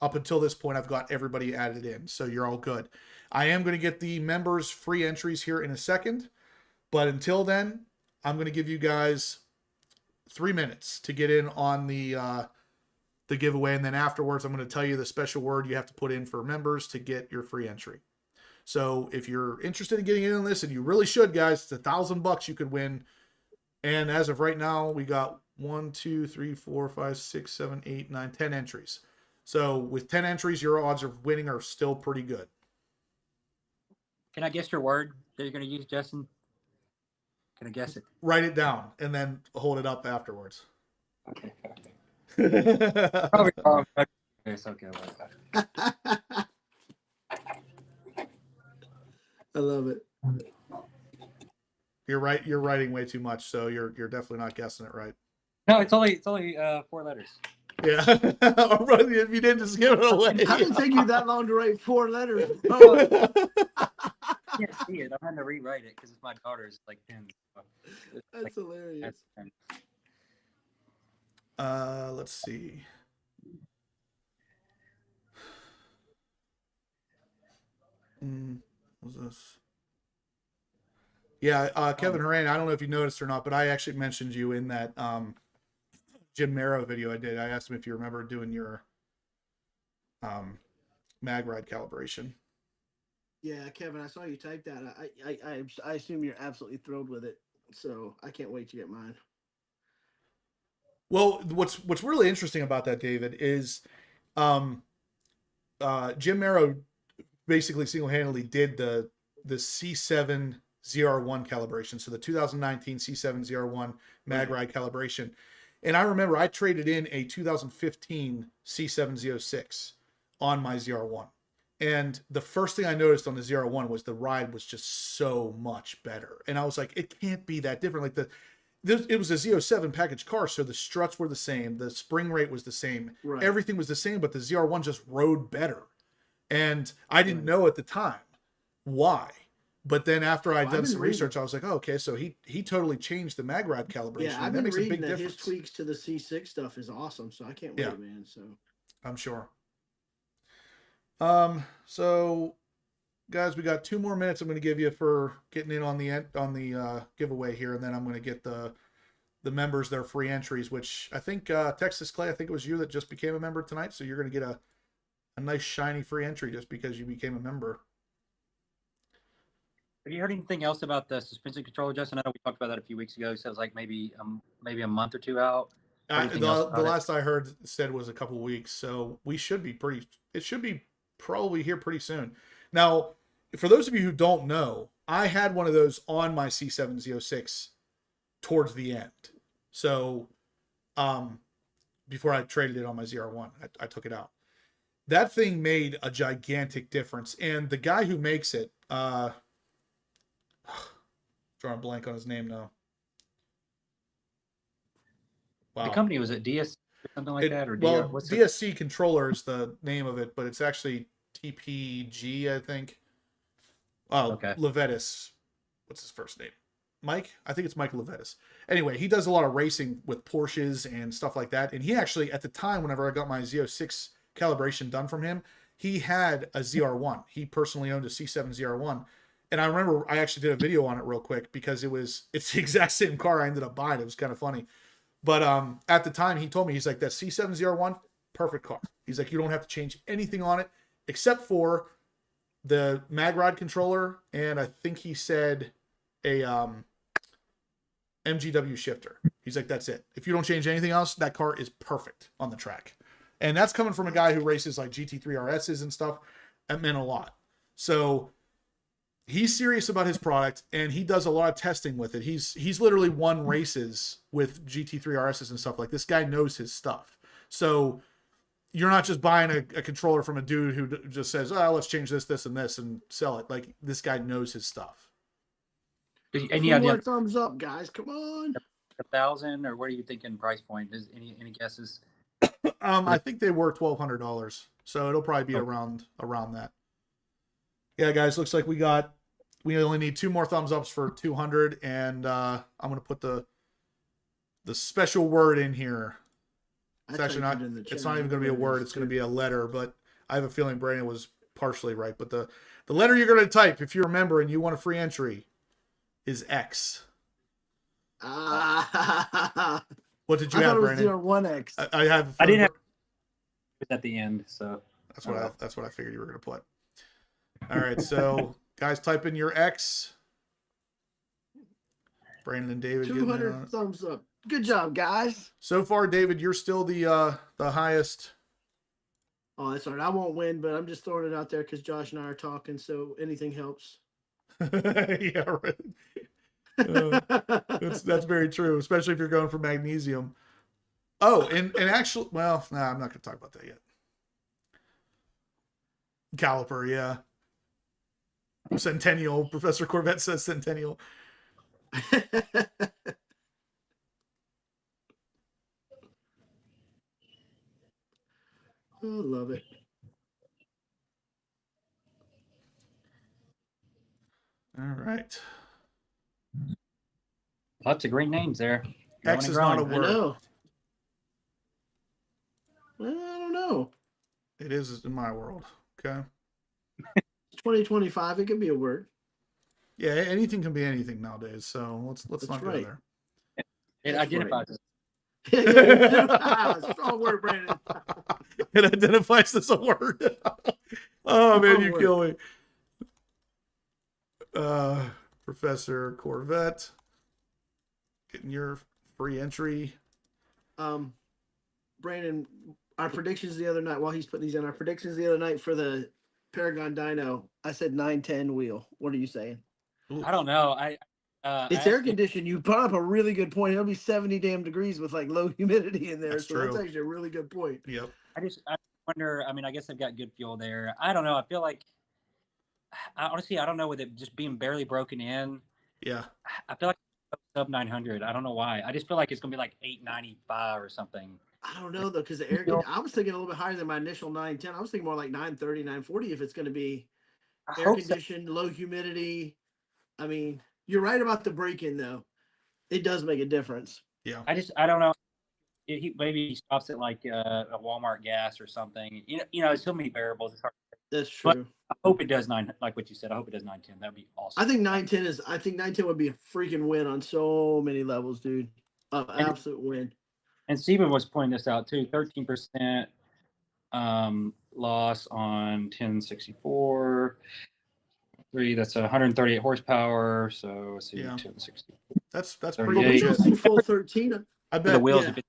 Up until this point, I've got everybody added in, so you're all good. I am going to get the members free entries here in a second, but until then, I'm going to give you guys 3 minutes to get in on the giveaway, and then afterwards, I'm going to tell you the special word you have to put in for members to get your free entry. So if you're interested in getting in on this, and you really should, guys, it's $1,000 you could win. And as of right now, we got 1, 2, 3, 4, 5, 6, 7, 8, 9, 10 entries. So with 10 entries, your odds of winning are still pretty good. Can I guess your word that you're going to use, Justin? Can I guess it? Write it down and then hold it up afterwards. Okay. Probably wrong. It's okay. I love it. You're right. You're writing way too much, so you're definitely not guessing it right. No, it's only 4 letters. Yeah. If you didn't just give it away. How did it take you that long to write 4 letters? I can't see it. I'm having to rewrite it because my daughter's like 10. That's hilarious. Let's see. What's this? Yeah, Kevin Horan, I don't know if you noticed or not, but I actually mentioned you in that Jim Marrow video I did. I asked him if you remember doing your mag ride calibration. Yeah, Kevin, I saw you type that. I assume you're absolutely thrilled with it, so I can't wait to get mine. Well, what's really interesting about that, David, is Jim Marrow basically single-handedly did the C7 ZR1 calibration, so the 2019 C7 ZR1 mag ride calibration. And I remember I traded in a 2015 C7 Z06 on my ZR1. And the first thing I noticed on the ZR1 was the ride was just so much better. And I was like, it can't be that different. Like it was a Z07 package car, so the struts were the same, the spring rate was the same, everything was the same, but the ZR1 just rode better. And I didn't know at the time why. But then after I'd done some research, I was like, oh, okay, so he totally changed the mag ride calibration. Yeah, I've been reading a big that difference. His tweaks to the C6 stuff is awesome, so I can't wait, man. So I'm sure. So guys, we got 2 more minutes I'm going to give you for getting in on the giveaway here, and then I'm going to get the members their free entries, which I think Texas Clay, I think it was you that just became a member tonight, so you're going to get a nice shiny free entry just because you became a member. Have you heard anything else about the suspension controller, Justin? I know we talked about that a few weeks ago. So it was like maybe a month or 2 out. The last I heard said was a couple of weeks, so we should be it should be probably here pretty soon. Now, for those of you who don't know, I had one of those on my C7 Z06 towards the end. So before I traded it on my ZR1, I took it out. That thing made a gigantic difference. And the guy who makes it, drawing a blank on his name now. Wow. The company, was it DSC or something like that? Or DSC Controller is the name of it, but it's actually TPG, I think. Oh, okay. Levettis. What's his first name? Mike? I think it's Mike Levettis. Anyway, he does a lot of racing with Porsches and stuff like that. And he actually, at the time, whenever I got my Z06 calibration done from him, he had a ZR1. He personally owned a C7 ZR1. And I remember I actually did a video on it real quick because it's the exact same car I ended up buying. It was kind of funny. But at the time, he told me, he's like, that C7 ZR1, perfect car. He's like, you don't have to change anything on it except for the mag rod controller, and I think he said a MGW shifter. He's like, that's it. If you don't change anything else, that car is perfect on the track. And that's coming from a guy who races like GT3 RSs and stuff. That meant a lot. So he's serious about his product, and he does a lot of testing with it. He's literally won races with GT3 RSs and stuff. Like, this guy knows his stuff. So you're not just buying a controller from a dude who just says, oh, let's change this, this, and this and sell it. Like, this guy knows his stuff. And yeah, more thumbs up, guys. Come on. 1,000, or what are you thinking price point? Is any guesses? I think they were $1,200. So it'll probably be around that. Yeah, guys, looks like we only need 2 more thumbs ups for 200, and I'm going to put the special word in here. It's actually not, it's not even going to be a word. It's going to be a letter, but I have a feeling Brandon was partially right. But the letter you're going to type, if you're a member and you want a free entry, is X. What did you have, Brandon? ZR1X. I didn't have it at the end, so that's what I figured you were going to put. All right, so guys, type in your X. Brandon and David, 200 thumbs up. Good job, guys. So far, David, you're still the highest. Oh, that's all right. I won't win, but I'm just throwing it out there because Josh and I are talking, so anything helps. Yeah, right. That's very true, especially if you're going for Magnesium. Oh, and actually, well, I'm not going to talk about that yet. Caliper, yeah. Centennial. Professor Corvette says Centennial. I love it. All right. Lots of green names there. X is not a word. I know. Well, I don't know. It is in my world. Okay. 2025. It can be a word. Yeah, anything can be anything nowadays. So let's not go there. It identifies. Strong word, Brandon. It identifies as a word. Oh man, you kill me. Professor Corvette, getting your free entry. Brandon, our predictions the other night, while he's putting these in, our predictions the other night for the Paragon dyno, I said 910 wheel. What are you saying? I don't know. It's air conditioned. You brought up a really good point. It'll be 70 damn degrees with like low humidity in there. That's so true. That's actually a really good point. Yep. I wonder, I mean, I guess they've got good fuel there. I don't know. I feel like, honestly, I don't know, with it just being barely broken in. Yeah. I feel like sub 900. I don't know why. I just feel like it's going to be like 895 or something. I don't know though, because the air I was thinking a little bit higher than my initial 910. I was thinking more like 930, 940 if it's going to be air conditioned, low humidity. I mean, you're right about the break-in though. It does make a difference. Yeah. I don't know. Maybe he stops at like a Walmart gas or something. You know, there's so many variables. It's hard. That's But true. I hope it does 9, like what you said. I hope it does 910. That'd be awesome. I think 910 would be a freaking win on so many levels, dude. Absolute win. And Steven was pointing this out too. 13% loss on 1064. 3. That's 138 horsepower. So let's see, Yeah. 1060. That's pretty But we legit. don't see full 13. I For the bet wheels, yeah. if it-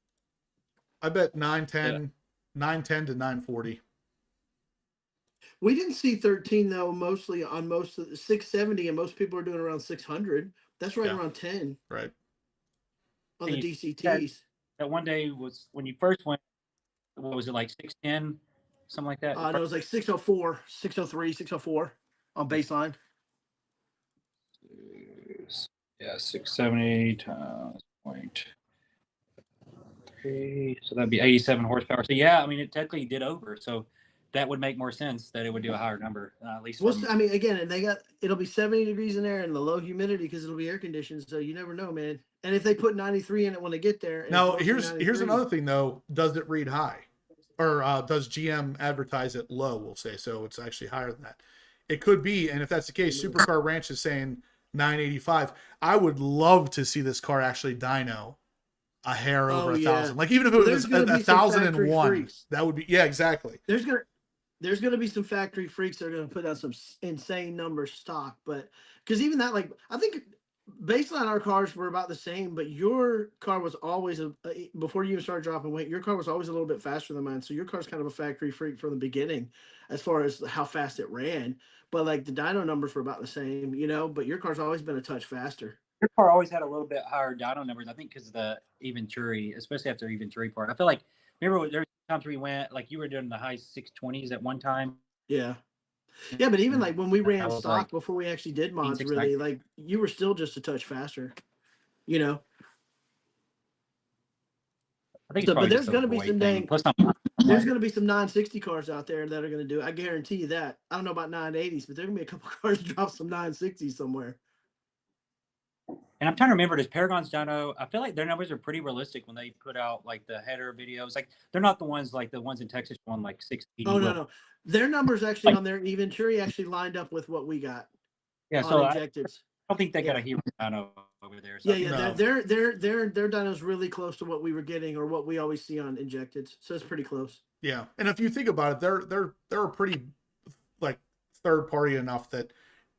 I bet 910 to 940. We didn't see 13 though. Mostly on most of the 670, and most people are doing around 600. That's right Yeah. around 10 Right. on the And DCTs. that one day was when you first went. What was it, like 610, something like that? No, it was like 604, 603, 604 on baseline. Yeah, 670 times 0.3, so that'd be 87 horsepower. So yeah, I mean, it technically did over. So that would make more sense that it would do a higher number, at least. Well, From, I mean, again, and it'll be 70 degrees in there and the low humidity because it'll be air conditioned. So you never know, man. And if they put 93 in it when they get there. and Now it's here's mostly 93, another thing though. Does it read high, or does GM advertise it low? We'll say so. It's actually higher than that. It could be, and if that's the case, Supercar Ranch is saying 985. I would love to see this car actually dyno a hair over 1,000. Like even if it Well, was there's gonna be some factory 1,001, freaks. that would be exactly. There's gonna be some factory freaks that are gonna put out some insane numbers stock, but because even that, like, I think baseline our cars were about the same, but your car was always before you even started dropping weight, your car was always a little bit faster than mine. So your car's kind of a factory freak from the beginning, as far as how fast it ran. But like the dyno numbers were about the same, But your car's always been a touch faster. your car always had a little bit higher dyno numbers, I think, because of the Venturi, especially after the Venturi part. I feel like, remember there were times we went, like you were doing the high 620s at one time. Yeah. Yeah, but even like when we ran was stock like before we actually did mods, 690. really, like you were still just a touch faster, I think it's So, but probably there's just a gonna be weight some thing. dang- Plus, There's going to be some 960 cars out there that are going to do it. I guarantee you that. I don't know about 980s, but there's going to be a couple cars drop some 960s somewhere. and I'm trying to remember, does Paragon's dyno? I feel like their numbers are pretty realistic when they put out like the header videos. Like they're not the ones like the ones in Texas on like 680. Oh, no. Their numbers actually on their Venturi actually lined up with what we got Yeah, on so I injecteds. don't think they got a Yeah. hero dyno over there. So Yeah, No. their dyno's really close to what we were getting or what we always see on injecteds. So it's pretty close. Yeah, and if you think about it, they're a pretty like third party enough that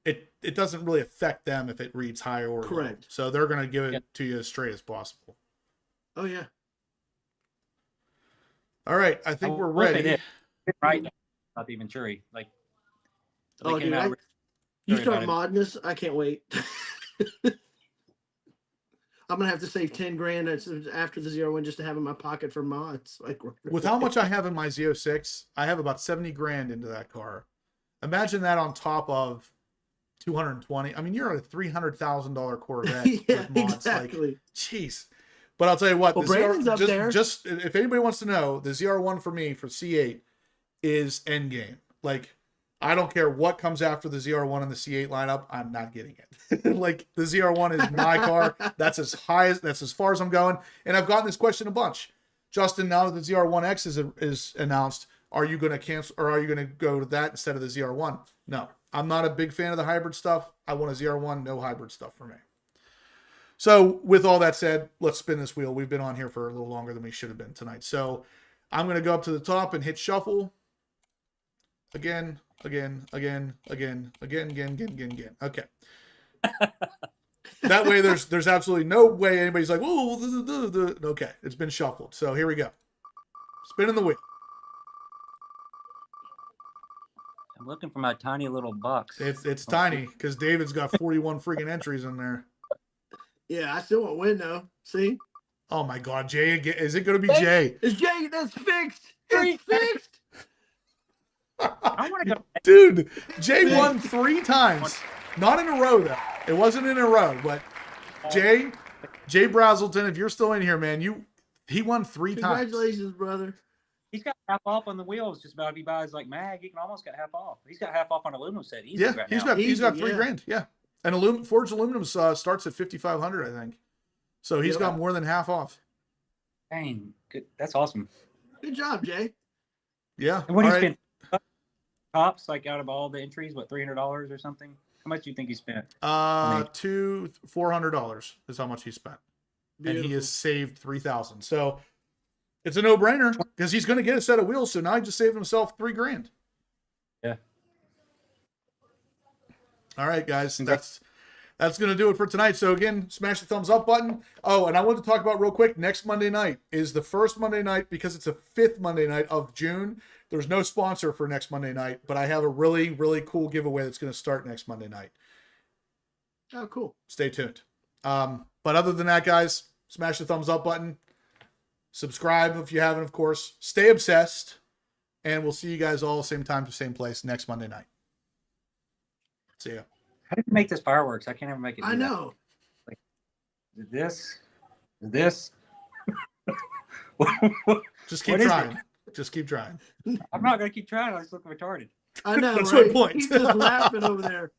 it doesn't really affect them if it reads high or low. Correct. So they're going to give it to you as straight as possible. Oh, yeah. All right, I think we're will say ready. this, right? Not the Venturi. Like, Oh, they came dude, out you Sorry start about modding this, I can't wait. I'm gonna have to save 10 grand after the ZR1 just to have in my pocket for mods. Like, With how much I have in my Z06, I have about 70 grand into that car. Imagine that on top of 220. I mean, you're at a $300,000 Corvette yeah, with mods. exactly. Like, jeez. But I'll tell you what, Well, the Brandon's up there. just if anybody wants to know, the ZR1 for me for C8 is Endgame. Like, I don't care what comes after the ZR1 in the C8 lineup, I'm not getting it. Like, the ZR1 is my car. That's as far as I'm going. And I've gotten this question a bunch. Justin, now that the ZR1X is announced, are you going to cancel or are you going to go to that instead of the ZR1? No, I'm not a big fan of the hybrid stuff. I want a ZR1, no hybrid stuff for me. So with all that said, let's spin this wheel. We've been on here for a little longer than we should have been tonight. So I'm going to go up to the top and hit shuffle. Again. Okay. That way there's absolutely no way anybody's like, oh, okay. It's been shuffled. So here we go. Spinning the wheel. I'm looking for my tiny little box. It's tiny because David's got 41 freaking entries in there. Yeah, I still won't win though. See? Oh my God, Jay! Is it going to be Jay? It's Jay. That's fixed. It's fixed. I want to go. Dude, Jay won 3 times. Not in a row, though. It wasn't in a row, but Jay Brazelton, if you're still in here, man, he won 3 times. Congratulations, brother. He's got half off on the wheels. Just about if he buys like mag, he can almost get half off. He's got half off on aluminum set. Easy Yeah, right he's now. got Easy, 3 yeah. grand. Yeah, and forged aluminum starts at 5,500, I think. So he's got more than half off. Dang, good. That's awesome. Good job, Jay. Yeah. And what do you All spend? tops, like out of all the entries, what, $300 or something? How much do you think he spent? $400 is how much he spent. And he Beautiful. has saved 3,000. So it's a no-brainer because he's going to get a set of wheels. So now he just saved himself $3,000. Yeah. All right, guys. That's going to do it for tonight. So again, smash the thumbs up button. Oh, and I want to talk about real quick, next Monday night is the first Monday night because it's a 5th Monday night of June. There's no sponsor for next Monday night, but I have a really, really cool giveaway that's going to start next Monday night. Oh, cool. Stay tuned. But other than that, guys, smash the thumbs up button. Subscribe if you haven't, of course. Stay obsessed. And we'll see you guys all same time, same place next Monday night. See ya. How did you make this fireworks? I can't even make it. I know. Like, this. Just keep What is trying. Just keep trying. I'm not going to keep trying. I just look retarded. I know. That's right? my point. He's just laughing over there.